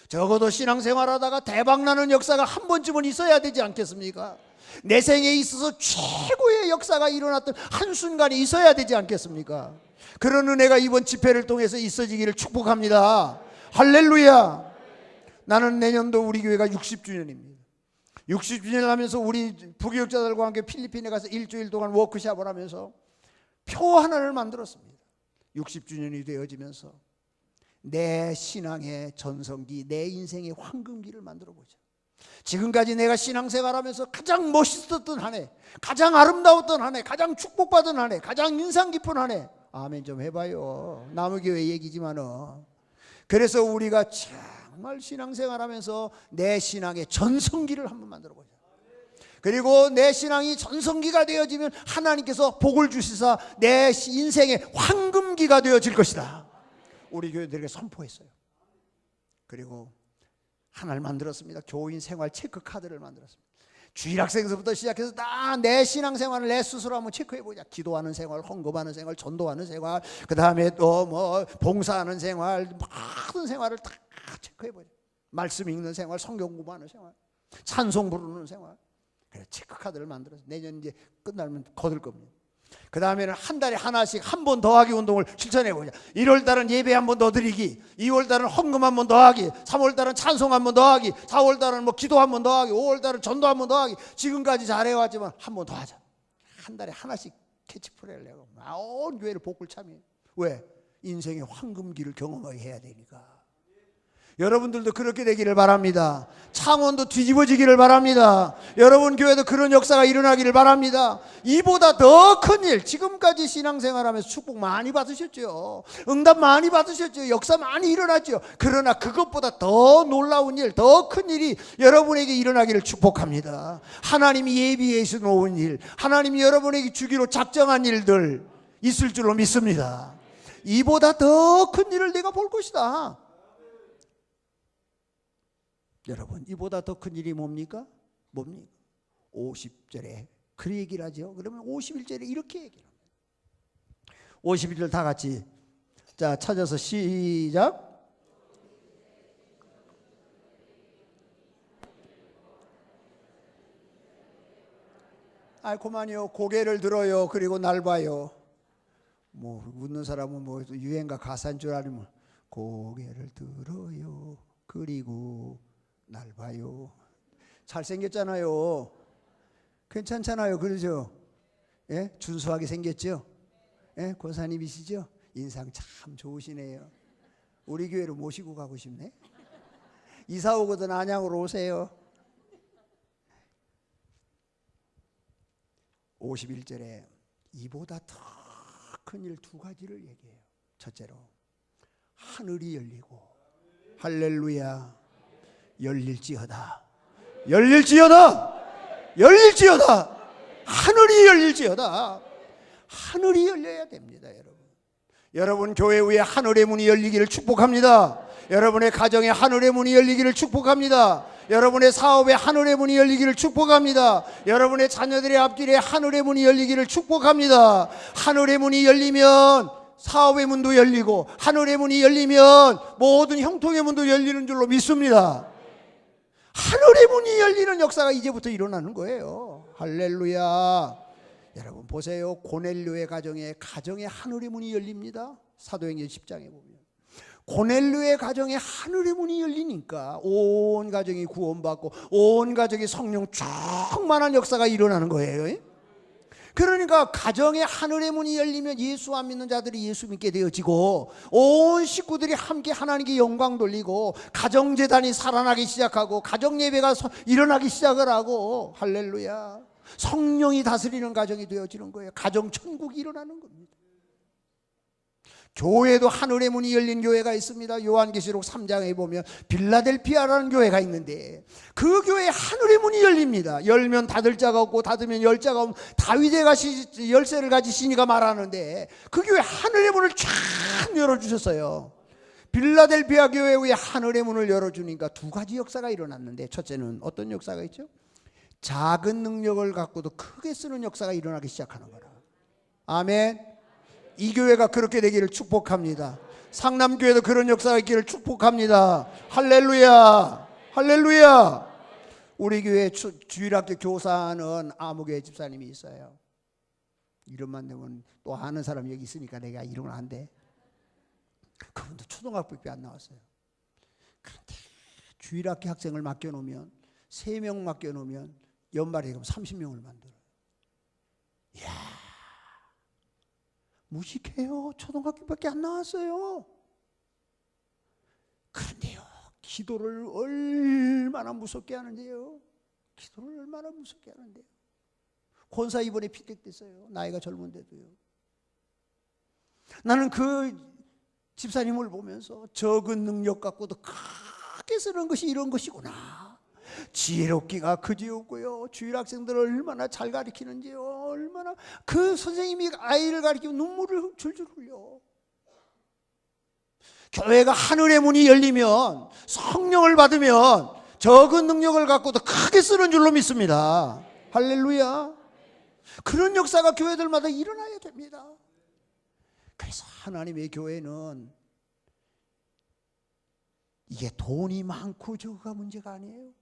A: 적어도 신앙생활하다가 대박나는 역사가 한 번쯤은 있어야 되지 않겠습니까? 내 생에 있어서 최고의 역사가 일어났던 한순간이 있어야 되지 않겠습니까? 그런 은혜가 이번 집회를 통해서 있어지기를 축복합니다. 할렐루야. 나는 내년도 우리 교회가 60주년입니다 60주년을 하면서 우리 부교육자들과 함께 필리핀에 가서 일주일 동안 워크숍을 하면서 표 하나를 만들었습니다. 60주년이 되어지면서 내 신앙의 전성기, 내 인생의 황금기를 만들어보자. 지금까지 내가 신앙생활하면서 가장 멋있었던 한 해, 가장 아름다웠던 한 해, 가장 축복받은 한 해, 가장 인상 깊은 한 해. 아멘 좀 해봐요. 나무교회 얘기지만은. 그래서 우리가 정말 신앙생활하면서 내 신앙의 전성기를 한번 만들어보자. 그리고 내 신앙이 전성기가 되어지면 하나님께서 복을 주시사 내 인생의 황금기가 되어질 것이다. 우리 교회들에게 선포했어요. 그리고 하나를 만들었습니다. 교인 생활 체크 카드를 만들었습니다. 주일학생서부터 시작해서 다 내 신앙생활을 내 스스로 한번 체크해보자. 기도하는 생활, 헌금하는 생활, 전도하는 생활, 그 다음에 또 뭐 봉사하는 생활, 모든 생활을 다 체크해보자. 말씀 읽는 생활, 성경 공부하는 생활, 찬송 부르는 생활. 그래서 체크 카드를 만들어서 내년 이제 끝나면 거둘 겁니다. 그 다음에는 한 달에 하나씩 한 번 더하기 운동을 실천해보자. 1월달은 예배 한 번 더 드리기, 2월달은 헌금 한 번 더하기, 3월달은 찬송 한 번 더하기, 4월달은 뭐 기도 한 번 더하기, 5월달은 전도 한 번 더하기. 지금까지 잘해왔지만 한 번 더 하자. 한 달에 하나씩 캐치프레이를 내고 온 교회를 복을 참여해. 왜? 인생의 황금기를 경험하게 해야 되니까. 여러분들도 그렇게 되기를 바랍니다. 창원도 뒤집어지기를 바랍니다. 여러분 교회도 그런 역사가 일어나기를 바랍니다. 이보다 더 큰 일, 지금까지 신앙생활하면서 축복 많이 받으셨죠. 응답 많이 받으셨죠. 역사 많이 일어났죠. 그러나 그것보다 더 놀라운 일, 더 큰 일이 여러분에게 일어나기를 축복합니다. 하나님이 예비해 놓은 일, 하나님이 여러분에게 주기로 작정한 일들 있을 줄로 믿습니다. 이보다 더 큰 일을 내가 볼 것이다. 여러분 이보다 더 큰 일이 뭡니까? 50절에 그 얘기를 하죠. 그러면 51절에 이렇게 얘기를 합니다. 51절 다 같이. 자, 찾아서 시작. 그만요. 고개를 들어요. 그리고 날 봐요. 뭐 웃는 사람은 뭐 유행가 가사인 줄 알면 고개를 들어요. 그리고 날 봐요. 잘생겼잖아요. 괜찮잖아요. 그러죠? 예? 준수하게 생겼죠? 예? 권사님이시죠? 인상 참 좋으시네요. 우리 교회로 모시고 가고 싶네. 이사 오거든 안양으로 오세요. 51절에 이보다 더 큰 일 두 가지를 얘기해요. 첫째로 하늘이 열리고 할렐루야 열릴지어다. 열릴지어다. 열릴지어다. 하늘이 열릴지어다. 하늘이 열려야 됩니다, 여러분. 여러분 교회 위에 하늘의 문이 열리기를 축복합니다. 여러분의 가정에 하늘의 문이 열리기를 축복합니다. 여러분의 사업에 하늘의 문이 열리기를 축복합니다. 여러분의 자녀들의 앞길에 하늘의 문이 열리기를 축복합니다. 하늘의 문이 열리면 사업의 문도 열리고 하늘의 문이 열리면 모든 형통의 문도 열리는 줄로 믿습니다. 하늘의 문이 열리는 역사가 이제부터 일어나는 거예요. 할렐루야. 여러분 보세요. 고넬료의 가정에 하늘의 문이 열립니다. 사도행전 10장에 보면 고넬료의 가정에 하늘의 문이 열리니까 온 가정이 구원받고 온 가정이 성령 충만한 역사가 일어나는 거예요. 그러니까 가정에 하늘의 문이 열리면 예수 안 믿는 자들이 예수 믿게 되어지고 온 식구들이 함께 하나님께 영광 돌리고 가정재단이 살아나기 시작하고 가정예배가 일어나기 시작을 하고 할렐루야. 성령이 다스리는 가정이 되어지는 거예요. 가정천국이 일어나는 겁니다. 교회도 하늘의 문이 열린 교회가 있습니다. 요한계시록 3장에 보면 빌라델피아라는 교회가 있는데 그 교회에 하늘의 문이 열립니다. 열면 닫을 자가 없고 닫으면 열 자가 없고 다윗의 같이 열쇠를 가지시니가 말하는데 그 교회 하늘의 문을 쫙 열어주셨어요. 빌라델피아 교회 위에 하늘의 문을 열어주니까 두 가지 역사가 일어났는데 첫째는 어떤 역사가 있죠? 작은 능력을 갖고도 크게 쓰는 역사가 일어나기 시작하는 거라. 아멘. 이 교회가 그렇게 되기를 축복합니다. 상남교회도 그런 역사가 있기를 축복합니다. 할렐루야. 할렐루야. 우리 교회 주일학교 교사는 아무교회 집사님이 있어요. 이름만 되면 또 아는 사람 여기 있으니까 내가 이름을 안 돼. 그분도 초등학교밖에 안 나왔어요. 그런데 주일학교 학생을 맡겨놓으면 3명 맡겨놓으면 연말에 그럼 30명을 만들어요. 이야, 무식해요. 초등학교밖에 안 나왔어요. 그런데요, 기도를 얼마나 무섭게 하는데요. 기도를 얼마나 무섭게 하는데요. 권사 이번에 피택됐어요. 나이가 젊은데도요. 나는 그 집사님을 보면서 적은 능력 갖고도 크게 쓰는 것이 이런 것이구나. 지혜롭기가 그지없고요. 주일 학생들을 얼마나 잘 가르치는지요. 얼마나 그 선생님이 아이를 가르치면 눈물을 줄줄 흘려. 교회가 하늘의 문이 열리면 성령을 받으면 적은 능력을 갖고도 크게 쓰는 줄로 믿습니다. 할렐루야. 그런 역사가 교회들마다 일어나야 됩니다. 그래서 하나님의 교회는 이게 돈이 많고 적어가 문제가 아니에요.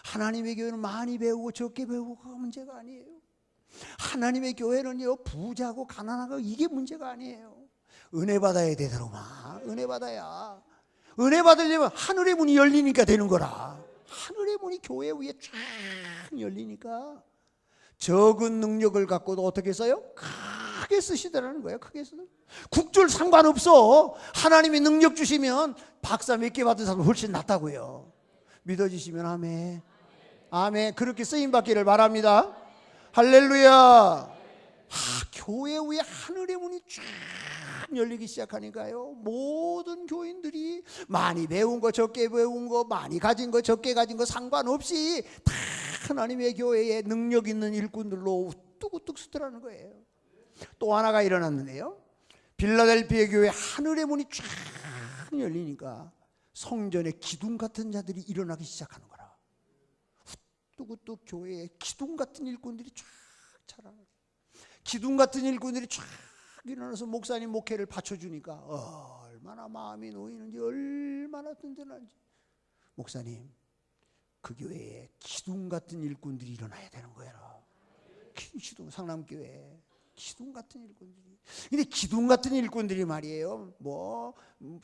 A: 하나님의 교회는 많이 배우고 적게 배우고가 문제가 아니에요. 하나님의 교회는요, 부자고 가난하고 이게 문제가 아니에요. 은혜 받아야 되더라마. 은혜 받아야. 은혜 받으려면 하늘의 문이 열리니까 되는 거라. 하늘의 문이 교회 위에 쫙 열리니까 적은 능력을 갖고도 어떻게 써요? 크게 쓰시더라는 거예요. 크게 쓰. 국줄 상관없어. 하나님이 능력 주시면 박사 몇 개 받은 사람 훨씬 낫다고요. 믿어지시면 아멘. 아멘. 그렇게 쓰임 받기를 바랍니다. 할렐루야. 교회 위에 하늘의 문이 쫙 열리기 시작하니까요, 모든 교인들이 많이 배운 거 적게 배운 거 많이 가진 거 적게 가진 거 상관없이 다 하나님의 교회에 능력 있는 일꾼들로 우뚝우뚝 서더라는 거예요. 또 하나가 일어났는데요, 빌라델피아 교회 하늘의 문이 쫙 열리니까 성전에 기둥 같은 자들이 일어나기 시작하는 거라. 우뚝우뚝 교회에 기둥 같은 일꾼들이 쫙 자라는 거예요. 기둥 같은 일꾼들이 쫙 일어나서 목사님 목회를 받쳐주니까 얼마나 마음이 놓이는지, 얼마나 든든한지. 목사님, 그 교회에 기둥 같은 일꾼들이 일어나야 되는 거예요. 기둥, 상남교회 기둥 같은 일꾼들이. 근데 기둥 같은 일꾼들이 말이에요, 뭐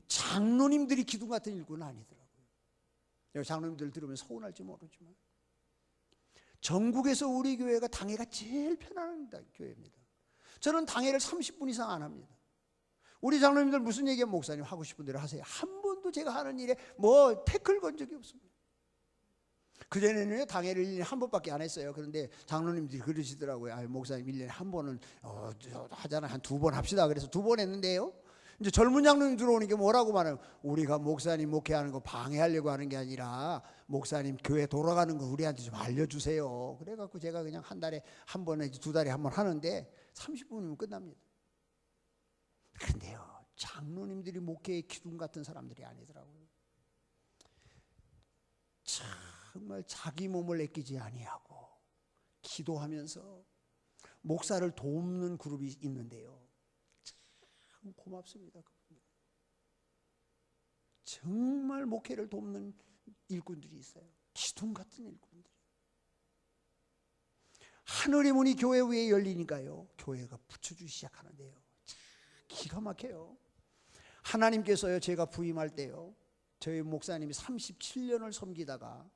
A: 장로님들이 기둥 같은 일꾼은 아니더라고요. 장로님들 들으면 서운할지 모르지만 전국에서 우리 교회가 당회가 제일 편안한 교회입니다. 저는 당회를 30분 이상 안 합니다. 우리 장로님들 무슨 얘기하면 목사님 하고 싶은 대로 하세요. 한 번도 제가 하는 일에 뭐 태클 건 적이 없습니다. 그전에는 당회를 1년에 한 번밖에 안 했어요. 그런데 장로님들이 그러시더라고요. 목사님 1년에 한 번은 하잖아. 한 2번 합시다. 그래서 2번 했는데요, 이제 젊은 장로님 들어오니까 뭐라고 말해요? 우리가 목사님 목회하는 거 방해하려고 하는 게 아니라 목사님 교회 돌아가는 거 우리한테 좀 알려주세요. 그래갖고 제가 그냥 한 달에 한 번에 2달에 한 번 하는데 30분이면 끝납니다. 그런데요, 장로님들이 목회의 기둥 같은 사람들이 아니더라고요. 정말 자기 몸을 아끼지 아니하고 기도하면서 목사를 돕는 그룹이 있는데요, 참 고맙습니다. 정말 목회를 돕는 일꾼들이 있어요. 기둥 같은 일꾼들. 하늘의 문이 교회 위에 열리니까요, 교회가 붙여주기 시작하는데요, 참 기가 막혀요. 하나님께서요, 제가 부임할 때요, 저희 목사님이 37년을 섬기다가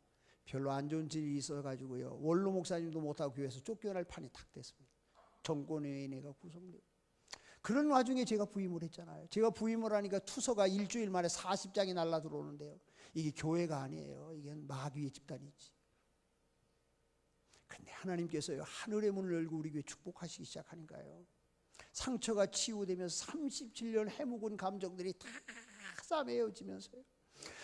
A: 별로 안 좋은 일이 있어가지고요, 원로 목사님도 못하고 교회에서 쫓겨날 판이 탁 됐습니다. 정권위원회가 구성돼요. 그런 와중에 제가 부임을 했잖아요. 제가 부임을 하니까 투서가 일주일 만에 40장이 날라 들어오는데요, 이게 교회가 아니에요. 이게 마귀의 집단이지. 근데 하나님께서요, 하늘의 문을 열고 우리 교회 축복하시기 시작하니까요, 상처가 치유되면서 37년 해묵은 감정들이 다 싸매어지면서요,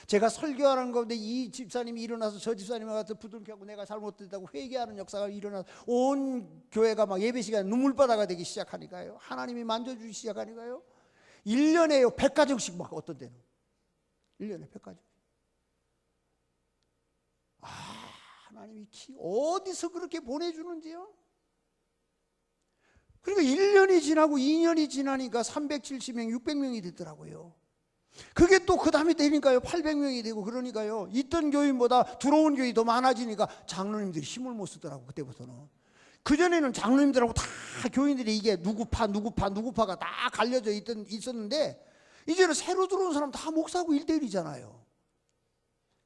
A: 제가 설교하는 가운데 이 집사님이 일어나서 저 집사님과 같은 부둥켜고 내가 잘못됐다고 회개하는 역사가 일어나서 온 교회가 막 예배 시간에 눈물바다가 되기 시작하니까요, 하나님이 만져주기 시작하니까요, 1년에요 100가정씩 막, 어떤 때는 1년에 100가정. 하나님이 어디서 그렇게 보내주는지요. 그러니까 1년이 지나고 2년이 지나니까 370명 600명이 됐더라고요. 그게 또 그 다음에 되니까요 800명이 되고, 그러니까요 있던 교인보다 들어온 교인이 더 많아지니까 장로님들이 힘을 못 쓰더라고. 그때부터는. 그전에는 장로님들하고 다 교인들이 이게 누구파가 다 갈려져 있었는데, 이제는 새로 들어온 사람 다 목사하고 1대1이잖아요.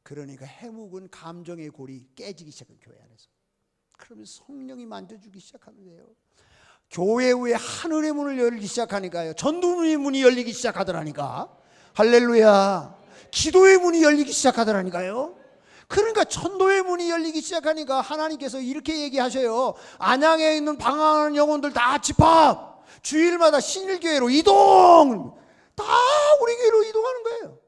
A: 그러니까 해묵은 감정의 골이 깨지기 시작한 교회 안에서. 그러면서 성령이 만져주기 시작하는데요, 교회 위에 하늘의 문을 열기 시작하니까요, 전도의 문이 열리기 시작하더라니까. 할렐루야. 기도의 문이 열리기 시작하더라니까요. 그러니까 천도의 문이 열리기 시작하니까 하나님께서 이렇게 얘기하셔요. 안양에 있는 방황하는 영혼들 다 집합, 주일마다 신일교회로 이동. 다 우리 교회로 이동하는 거예요.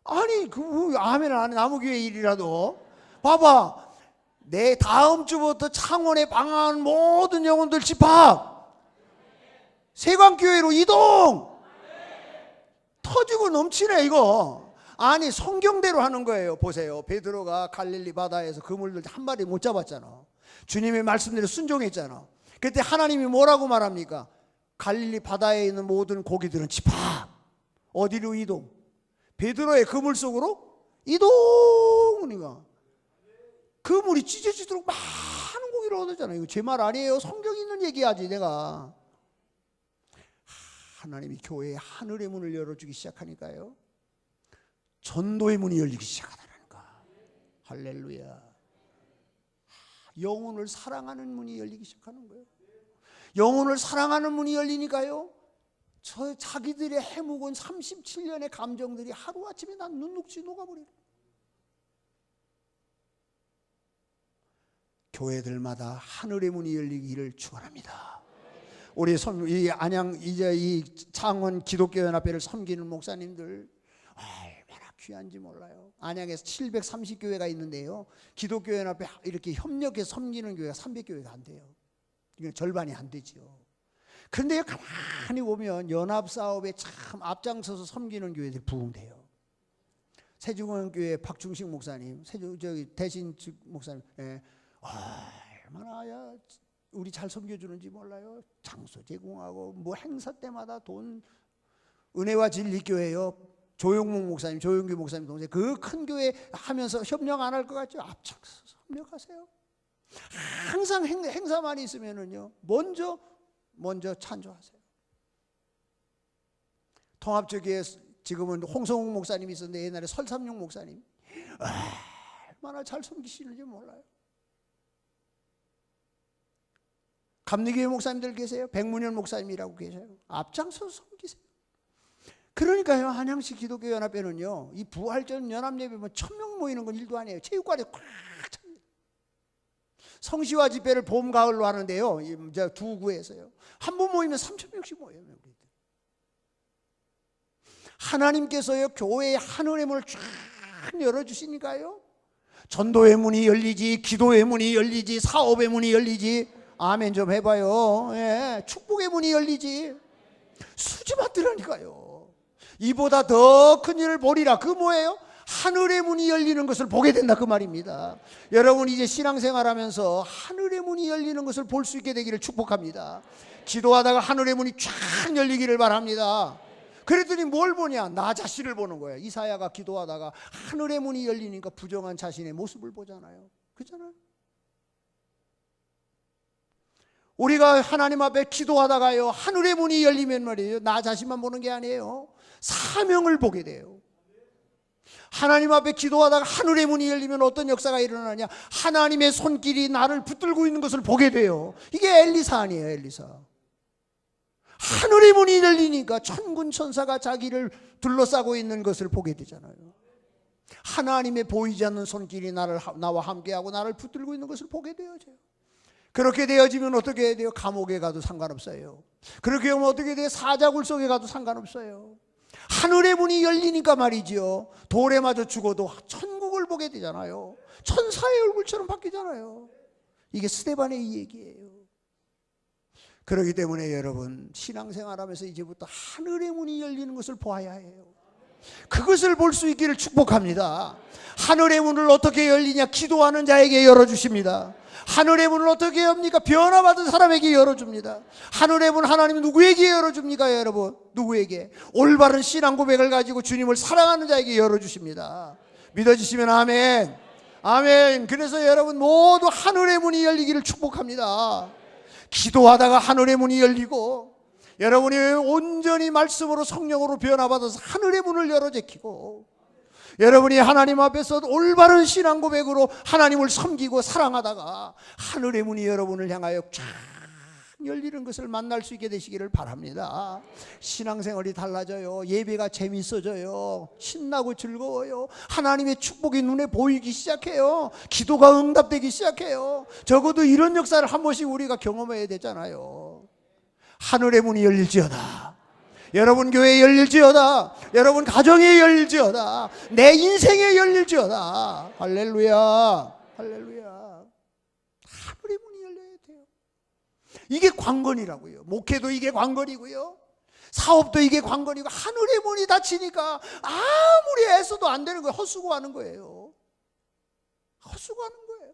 A: 아니 아멘을 안 해. 나무교회 일이라도 봐봐, 내 다음 주부터 창원에 방황하는 모든 영혼들 집합, 세광교회로 이동. 터지고 넘치네 이거. 아니 성경대로 하는 거예요. 보세요, 베드로가 갈릴리 바다에서 그물들 한 마리 못 잡았잖아. 주님의 말씀대로 순종했잖아. 그때 하나님이 뭐라고 말합니까? 갈릴리 바다에 있는 모든 고기들은 집합. 어디로 이동? 베드로의 그물 속으로 이동. 그러니까 그물이 찢어지도록 많은 고기를 얻었잖아요. 이거 제 말 아니에요. 성경 있는 얘기하지 내가. 하나님이 교회에 하늘의 문을 열어주기 시작하니까요, 전도의 문이 열리기 시작하더라니까. 할렐루야. 영혼을 사랑하는 문이 열리기 시작하는 거예요. 영혼을 사랑하는 문이 열리니까요, 자기들의 해묵은 37년의 감정들이 하루아침에 난 눈녹이 녹아버려요. 교회들마다 하늘의 문이 열리기를 축원합니다. 우리 이 안양 이제 이 창원 기독교연합회를 섬기는 목사님들 얼마나 귀한지 몰라요. 안양에서 730교회가 있는데요, 기독교연합회 이렇게 협력해서 섬기는 교회가 300교회가 안 돼요. 이건 절반이 안 되죠. 그런데 가만히 보면 연합사업에 참 앞장서서 섬기는 교회들이 부흥돼요. 세중원교회 박중식 목사님, 대신 목사님, 얼마나 우리 잘 섬겨주는지 몰라요. 장소 제공하고 뭐 행사 때마다 돈. 은혜와 진리교회요. 조용목 목사님, 조용규 목사님 동생 그 큰 교회 하면서 협력 안 할 것 같죠? 앞장서서 협력하세요. 항상 행사만 있으면은요 먼저 찬조하세요. 통합적에 지금은 홍성욱 목사님이 있었는데 옛날에 설삼용 목사님 얼마나 잘 섬기시는지 몰라요. 감리교회 목사님들 계세요. 백문현 목사님이라고 계세요. 앞장서서 섬기세요. 그러니까요 한양시 기독교 연합회는요 이 부활절 연합예배 1000명 모이는 건 일도 아니에요. 체육관에 꽉 찹니다. 성시화 집회를 봄 가을로 하는데요 이제 두 구에서요 한 번 모이면 3000명씩 모여요. 하나님께서요 교회의 하늘의 문을 쫙 열어주시니까요 전도의 문이 열리지, 기도의 문이 열리지, 사업의 문이 열리지. 아멘 좀 해봐요. 예, 축복의 문이 열리지. 수지 받으라니까요. 이보다 더 큰 일을 보리라. 그 뭐예요? 하늘의 문이 열리는 것을 보게 된다 그 말입니다. 여러분 이제 신앙생활하면서 하늘의 문이 열리는 것을 볼 수 있게 되기를 축복합니다. 기도하다가 하늘의 문이 쫙 열리기를 바랍니다. 그랬더니 뭘 보냐? 나 자신을 보는 거예요. 이사야가 기도하다가 하늘의 문이 열리니까 부정한 자신의 모습을 보잖아요. 그렇잖아요. 우리가 하나님 앞에 기도하다가요 하늘의 문이 열리면 말이에요 나 자신만 보는 게 아니에요. 사명을 보게 돼요. 하나님 앞에 기도하다가 하늘의 문이 열리면 어떤 역사가 일어나냐? 하나님의 손길이 나를 붙들고 있는 것을 보게 돼요. 이게 엘리사 아니에요. 엘리사. 하늘의 문이 열리니까 천군 천사가 자기를 둘러싸고 있는 것을 보게 되잖아요. 하나님의 보이지 않는 손길이 나와 함께하고 나를 붙들고 있는 것을 보게 되어져요. 그렇게 되어지면 어떻게 해야 돼요? 감옥에 가도 상관없어요. 그렇게 하면 어떻게 돼요? 사자굴 속에 가도 상관없어요. 하늘의 문이 열리니까 말이죠 돌에 맞아 죽어도 천국을 보게 되잖아요. 천사의 얼굴처럼 바뀌잖아요. 이게 스데반의 이 얘기예요. 그렇기 때문에 여러분 신앙생활하면서 이제부터 하늘의 문이 열리는 것을 보아야 해요. 그것을 볼 수 있기를 축복합니다. 하늘의 문을 어떻게 열리냐? 기도하는 자에게 열어주십니다. 하늘의 문을 어떻게 엽니까? 변화받은 사람에게 열어줍니다. 하늘의 문 하나님은 누구에게 열어줍니까 여러분? 누구에게? 올바른 신앙 고백을 가지고 주님을 사랑하는 자에게 열어주십니다. 믿어주시면 아멘. 아멘. 그래서 여러분 모두 하늘의 문이 열리기를 축복합니다. 기도하다가 하늘의 문이 열리고 여러분이 온전히 말씀으로 성령으로 변화받아서 하늘의 문을 열어 제키고 여러분이 하나님 앞에서 올바른 신앙 고백으로 하나님을 섬기고 사랑하다가 하늘의 문이 여러분을 향하여 쫙 열리는 것을 만날 수 있게 되시기를 바랍니다. 신앙생활이 달라져요. 예배가 재밌어져요. 신나고 즐거워요. 하나님의 축복이 눈에 보이기 시작해요. 기도가 응답되기 시작해요. 적어도 이런 역사를 한 번씩 우리가 경험해야 되잖아요. 하늘의 문이 열릴지어다. 여러분 교회에 열릴지어다. 여러분 가정에 열릴지어다. 내 인생에 열릴지어다. 할렐루야. 할렐루야. 하늘의 문이 열려야 돼요. 이게 관건이라고요. 목회도 이게 관건이고요. 사업도 이게 관건이고 하늘의 문이 닫히니까 아무리 애써도 안 되는 거예요. 헛수고하는 거예요. 헛수고하는 거예요.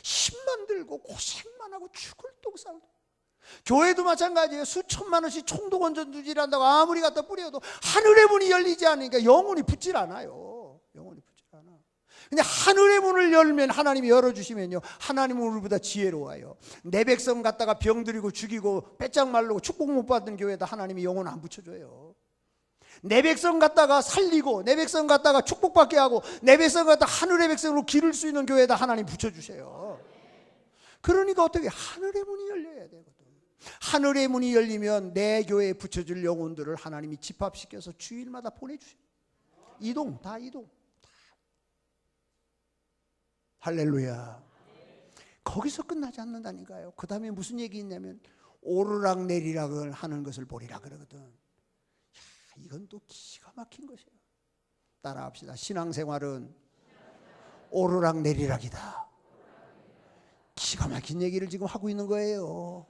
A: 힘만 들고 고생만 하고 죽을 똥싸고. 교회도 마찬가지예요. 수천만 원씩 총독 원전주지를 한다고 아무리 갖다 뿌려도 하늘의 문이 열리지 않으니까 영혼이 붙질 않아요. 영혼이 붙질 않아. 근데 하늘의 문을 열면 하나님이 열어주시면요 하나님은 우리보다 지혜로워요. 내 백성 갖다가 병들이고 죽이고 빼짝 말르고 축복 못 받는 교회에다 하나님이 영혼 안 붙여줘요. 내 백성 갖다가 살리고 내 백성 갖다가 축복받게 하고 내 백성 갖다가 하늘의 백성으로 기를 수 있는 교회에다 하나님 붙여주세요. 그러니까 어떻게 하늘의 문이 열려야 되거든. 하늘의 문이 열리면 내 교회에 붙여줄 영혼들을 하나님이 집합시켜서 주일마다 보내주세요. 이동 다 이동. 할렐루야. 거기서 끝나지 않는다니까요. 그 다음에 무슨 얘기 있냐면 오르락 내리락을 하는 것을 보리라 그러거든. 야, 이건 또 기가 막힌 것이에요. 따라합시다. 신앙생활은 오르락 내리락이다. 기가 막힌 얘기를 지금 하고 있는 거예요.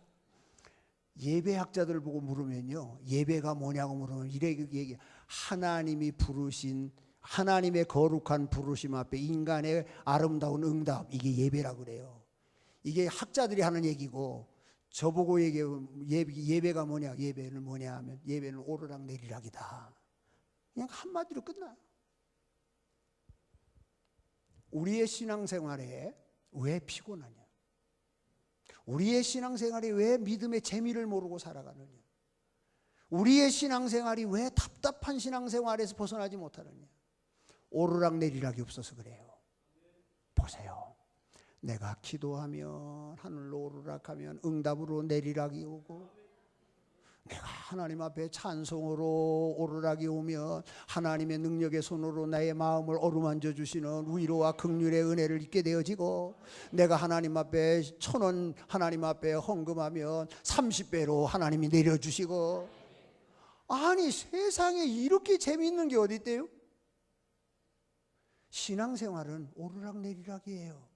A: 예배학자들 보고 물으면요 예배가 뭐냐고 물으면 이래 얘기. 하나님이 부르신 하나님의 거룩한 부르심 앞에 인간의 아름다운 응답, 이게 예배라고 그래요. 이게 학자들이 하는 얘기고 저보고 예배가 뭐냐? 예배는 뭐냐 하면 예배는 오르락 내리락이다. 그냥 한마디로 끝나요. 우리의 신앙생활에 왜 피곤하냐? 우리의 신앙생활이 왜 믿음의 재미를 모르고 살아가느냐? 우리의 신앙생활이 왜 답답한 신앙생활에서 벗어나지 못하느냐? 오르락 내리락이 없어서 그래요. 보세요. 내가 기도하면 하늘로 오르락하면 응답으로 내리락이 오고, 내가 하나님 앞에 찬송으로 오르락이 오면 하나님의 능력의 손으로 나의 마음을 어루만져 주시는 위로와 긍휼의 은혜를 입게 되어지고, 내가 하나님 앞에 1,000원 하나님 앞에 헌금하면 30배로 하나님이 내려주시고. 아니, 세상에 이렇게 재미있는 게 어디 있대요? 신앙생활은 오르락 내리락이에요.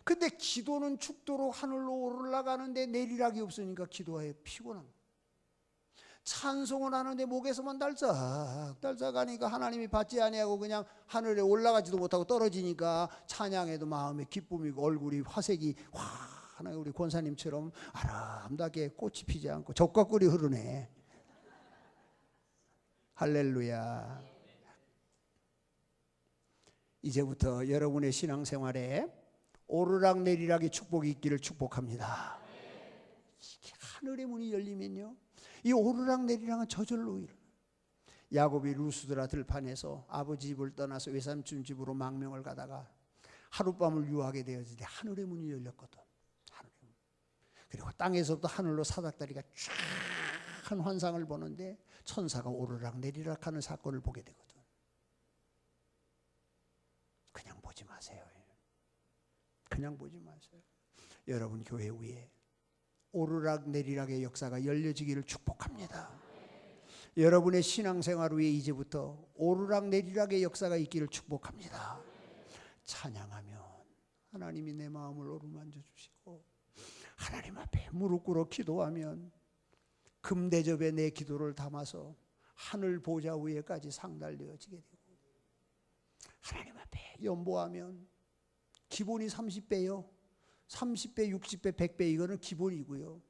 A: 근데 기도는 죽도록 하늘로 오르락하는데 내리락이 없으니까 기도에 피곤한 거예요. 찬송을 하는데 목에서만 달싹 하니까 하나님이 받지 아니하고 그냥 하늘에 올라가지도 못하고 떨어지니까 찬양에도 마음에 기쁨이고 얼굴이 화색이 환하게 우리 권사님처럼 아름답게 꽃이 피지 않고 적과꿀이 흐르네. 할렐루야. 이제부터 여러분의 신앙생활에 오르락 내리락의 축복이 있기를 축복합니다. 이게 하늘의 문이 열리면요, 이 오르락 내리락은 저절로 일어나요. 야곱이 루스드라 들판에서 아버지 집을 떠나서 외삼촌 집으로 망명을 가다가 하룻밤을 유하게 되었을 때 하늘의 문이 열렸거든. 하늘의 문. 그리고 땅에서부터 하늘로 사닥다리가 쫙 한 환상을 보는데 천사가 오르락 내리락 하는 사건을 보게 되거든. 그냥 보지 마세요. 그냥 보지 마세요. 여러분 교회 위에 오르락 내리락의 역사가 열려지기를 축복합니다. 여러분의 신앙생활 위에 이제부터 오르락 내리락의 역사가 있기를 축복합니다. 찬양하면 하나님이 내 마음을 어루만져 주시고, 하나님 앞에 무릎 꿇어 기도하면 금대접에 내 기도를 담아서 하늘 보좌 위에까지 상달되어지게 되고, 하나님 앞에 연보하면 기본이 30배요. 30배, 60배, 100배 이거는 기본이고요.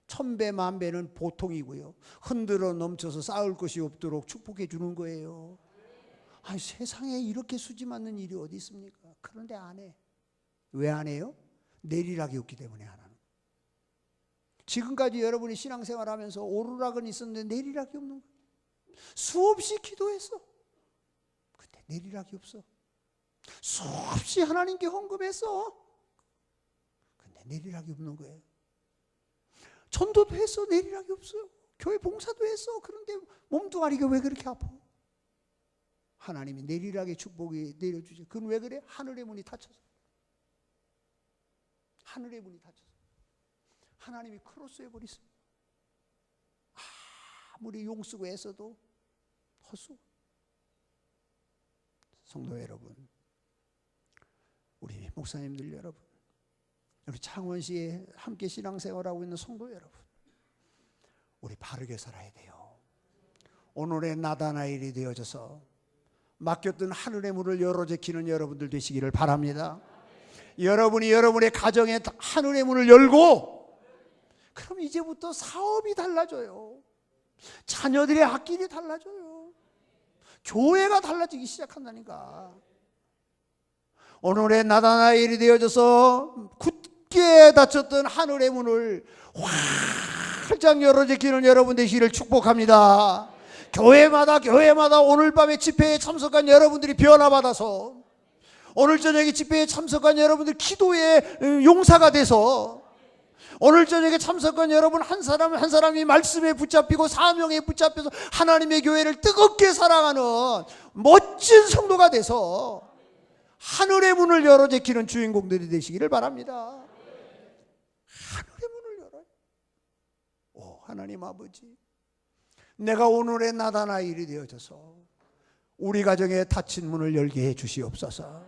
A: 1000배, 10,000배는 보통이고요. 흔들어 넘쳐서 쌓을 것이 없도록 축복해 주는 거예요. 아니, 세상에 이렇게 수지 맞는 일이 어디 있습니까? 그런데 안 해. 왜 안 해요? 내리락이 없기 때문에 안 하는. 지금까지 여러분이 신앙생활 하면서 오르락은 있었는데 내리락이 없는 거예요. 수없이 기도했어. 근데 내리락이 없어. 수없이 하나님께 헌금했어. 근데 내리락이 없는 거예요. 전도도 했어. 내리락이 없어요. 교회 봉사도 했어. 그런데 몸뚱아리가 왜 그렇게 아파? 하나님이 내리락의 축복이 내려주지. 그건 왜 그래? 하늘의 문이 닫혀서. 하늘의 문이 닫혀서. 하나님이 크로스해 버리습니다. 아무리 용쓰고 애써도 헛수고. 성도 여러분, 우리 목사님들 여러분, 우리 창원시에 함께 신앙생활하고 있는 성도 여러분, 우리 바르게 살아야 돼요. 오늘의 나다나엘이 되어져서 맡겼던 하늘의 문을 열어제키는 여러분들 되시기를 바랍니다. 여러분이 여러분의 가정에 하늘의 문을 열고, 그럼 이제부터 사업이 달라져요. 자녀들의 학길이 달라져요. 교회가 달라지기 시작한다니까. 오늘의 나다나엘이 되어져서 굳게 닫혔던 하늘의 문을 활짝 열어제키는 여러분 되시기를 축복합니다. 교회마다 오늘 밤에 집회에 참석한 여러분들이 변화받아서, 오늘 저녁에 집회에 참석한 여러분들 기도의 용사가 돼서, 오늘 저녁에 참석한 여러분 한 사람 한 사람이 말씀에 붙잡히고 사명에 붙잡혀서 하나님의 교회를 뜨겁게 사랑하는 멋진 성도가 돼서 하늘의 문을 열어제키는 주인공들이 되시기를 바랍니다. 하늘의 문을 열어요. 오, 하나님 아버지, 내가 오늘의 나다나엘이 되어져서 우리 가정에 닫힌 문을 열게 해 주시옵소서.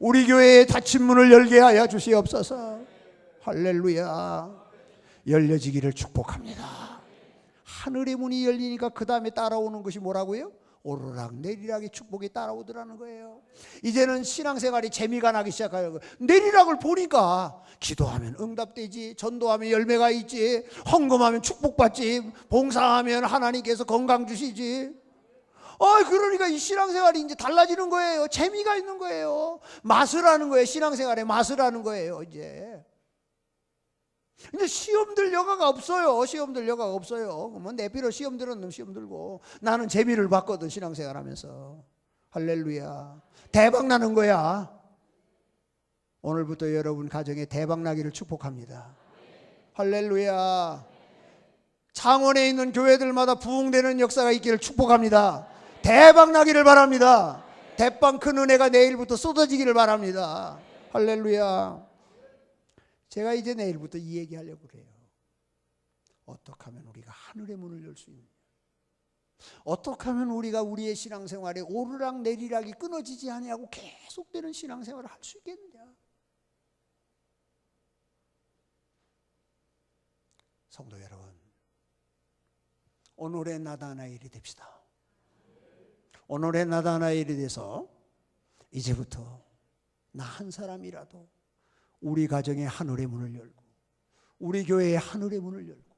A: 우리 교회에 닫힌 문을 열게 하여 주시옵소서. 할렐루야. 열려지기를 축복합니다. 하늘의 문이 열리니까 그 다음에 따라오는 것이 뭐라고요? 오르락 내리락의 축복이 따라오더라는 거예요. 이제는 신앙생활이 재미가 나기 시작하는 거예요. 내리락을 보니까 기도하면 응답되지, 전도하면 열매가 있지, 헌금하면 축복받지, 봉사하면 하나님께서 건강 주시지. 그러니까 이 신앙생활이 이제 달라지는 거예요. 재미가 있는 거예요. 맛을 하는 거예요. 신앙생활에 맛을 하는 거예요. 이제 시험들 여가가 없어요. 시험들 여가가 없어요. 뭐 내비로 시험 들은 놈 시험 들고, 나는 재미를 봤거든 신앙생활 하면서. 할렐루야. 대박 나는 거야. 오늘부터 여러분 가정에 대박 나기를 축복합니다. 할렐루야. 창원에 있는 교회들마다 부흥되는 역사가 있기를 축복합니다. 대박 나기를 바랍니다. 대빵 큰 은혜가 내일부터 쏟아지기를 바랍니다. 할렐루야. 제가 이제 내일부터 이 얘기하려고 그래요. 어떻게 하면 우리가 하늘의 문을 열 수 있느냐, 어떻게 하면 우리가 우리의 신앙생활에 오르락 내리락이 끊어지지 아니하고 계속되는 신앙생활을 할 수 있겠느냐. 성도 여러분, 오늘의 나다나엘이 됩시다. 오늘의 나다나엘이 돼서 이제부터 나 한 사람이라도 우리 가정의 하늘의 문을 열고, 우리 교회의 하늘의 문을 열고,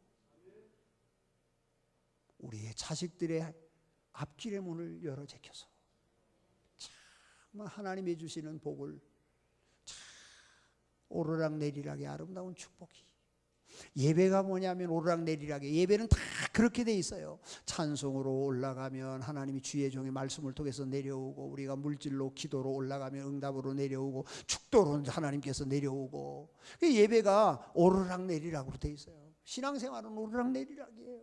A: 우리의 자식들의 앞길의 문을 열어 제껴서 정말 하나님이 주시는 복을, 참 오르락 내리락의 아름다운 축복이, 예배가 뭐냐면 오르락 내리락의 예배는 다 그렇게 돼 있어요. 찬송으로 올라가면 하나님이 주의 종의 말씀을 통해서 내려오고, 우리가 물질로 기도로 올라가면 응답으로 내려오고, 축도로 하나님께서 내려오고, 예배가 오르락 내리락으로 돼 있어요. 신앙생활은 오르락 내리락이에요.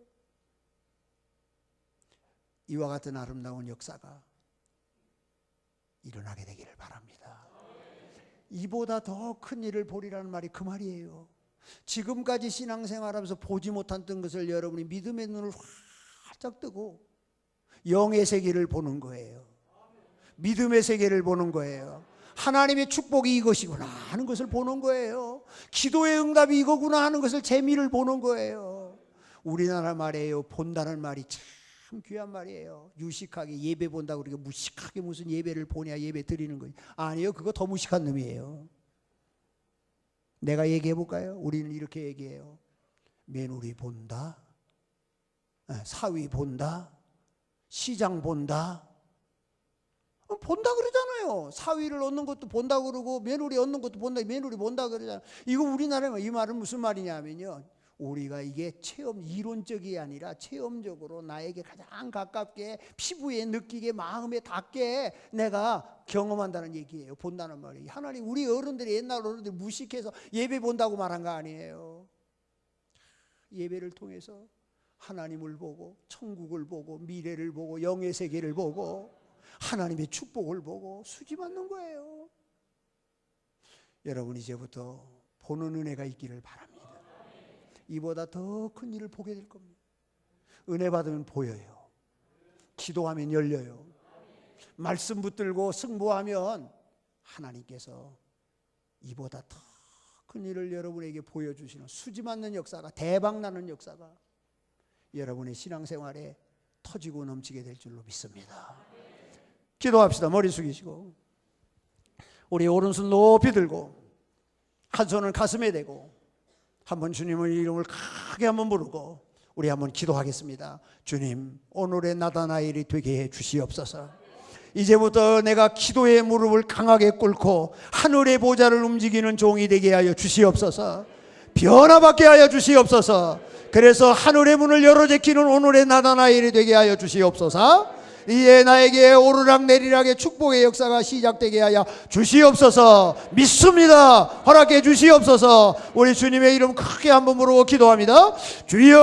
A: 이와 같은 아름다운 역사가 일어나게 되기를 바랍니다. 이보다 더 큰 일을 보리라는 말이 그 말이에요. 지금까지 신앙생활하면서 보지 못했던 것을 여러분이 믿음의 눈을 활짝 뜨고 영의 세계를 보는 거예요. 믿음의 세계를 보는 거예요. 하나님의 축복이 이것이구나 하는 것을 보는 거예요. 기도의 응답이 이거구나 하는 것을, 재미를 보는 거예요. 우리나라 말이에요. 본다는 말이 참 귀한 말이에요. 유식하게 예배 본다고 그러니까 무식하게 무슨 예배를 보냐, 예배 드리는 거예요. 아니요, 그거 더 무식한 놈이에요. 내가 얘기해 볼까요? 우리는 이렇게 얘기해요. 며느리 본다, 사위 본다, 시장 본다. 본다 그러잖아요. 사위를 얻는 것도 본다 그러고, 며느리 얻는 것도 본다, 며느리 본다 그러잖아요. 이거 우리나라에 이 말은 무슨 말이냐면요, 우리가 이게 체험, 이론적이 아니라 체험적으로 나에게 가장 가깝게 피부에 느끼게 마음에 닿게 내가 경험한다는 얘기예요. 본다는 말이에요. 하나님, 우리 어른들이, 옛날 어른들이 무식해서 예배 본다고 말한 거 아니에요. 예배를 통해서 하나님을 보고, 천국을 보고, 미래를 보고, 영의 세계를 보고, 하나님의 축복을 보고 수지 받는 거예요. 여러분, 이제부터 보는 은혜가 있기를 바랍니다. 이보다 더 큰 일을 보게 될 겁니다. 은혜 받으면 보여요. 기도하면 열려요. 말씀 붙들고 승부하면 하나님께서 이보다 더 큰 일을 여러분에게 보여주시는, 수지 맞는 역사가, 대박 나는 역사가 여러분의 신앙생활에 터지고 넘치게 될 줄로 믿습니다. 기도합시다. 머리 숙이시고 우리 오른손 높이 들고 한 손은 가슴에 대고 한번 주님의 이름을 크게 한번 부르고 우리 한번 기도하겠습니다. 주님, 오늘의 나다나엘이 되게 해 주시옵소서. 이제부터 내가 기도의 무릎을 강하게 꿇고 하늘의 보좌를 움직이는 종이 되게 하여 주시옵소서. 변화받게 하여 주시옵소서. 그래서 하늘의 문을 열어 제키는 오늘의 나다나엘이 되게 하여 주시옵소서. 이에 나에게 오르락 내리락의 축복의 역사가 시작되게 하여 주시옵소서. 믿습니다. 허락해 주시옵소서. 우리 주님의 이름 크게 한번 부르고 기도합니다. 주여.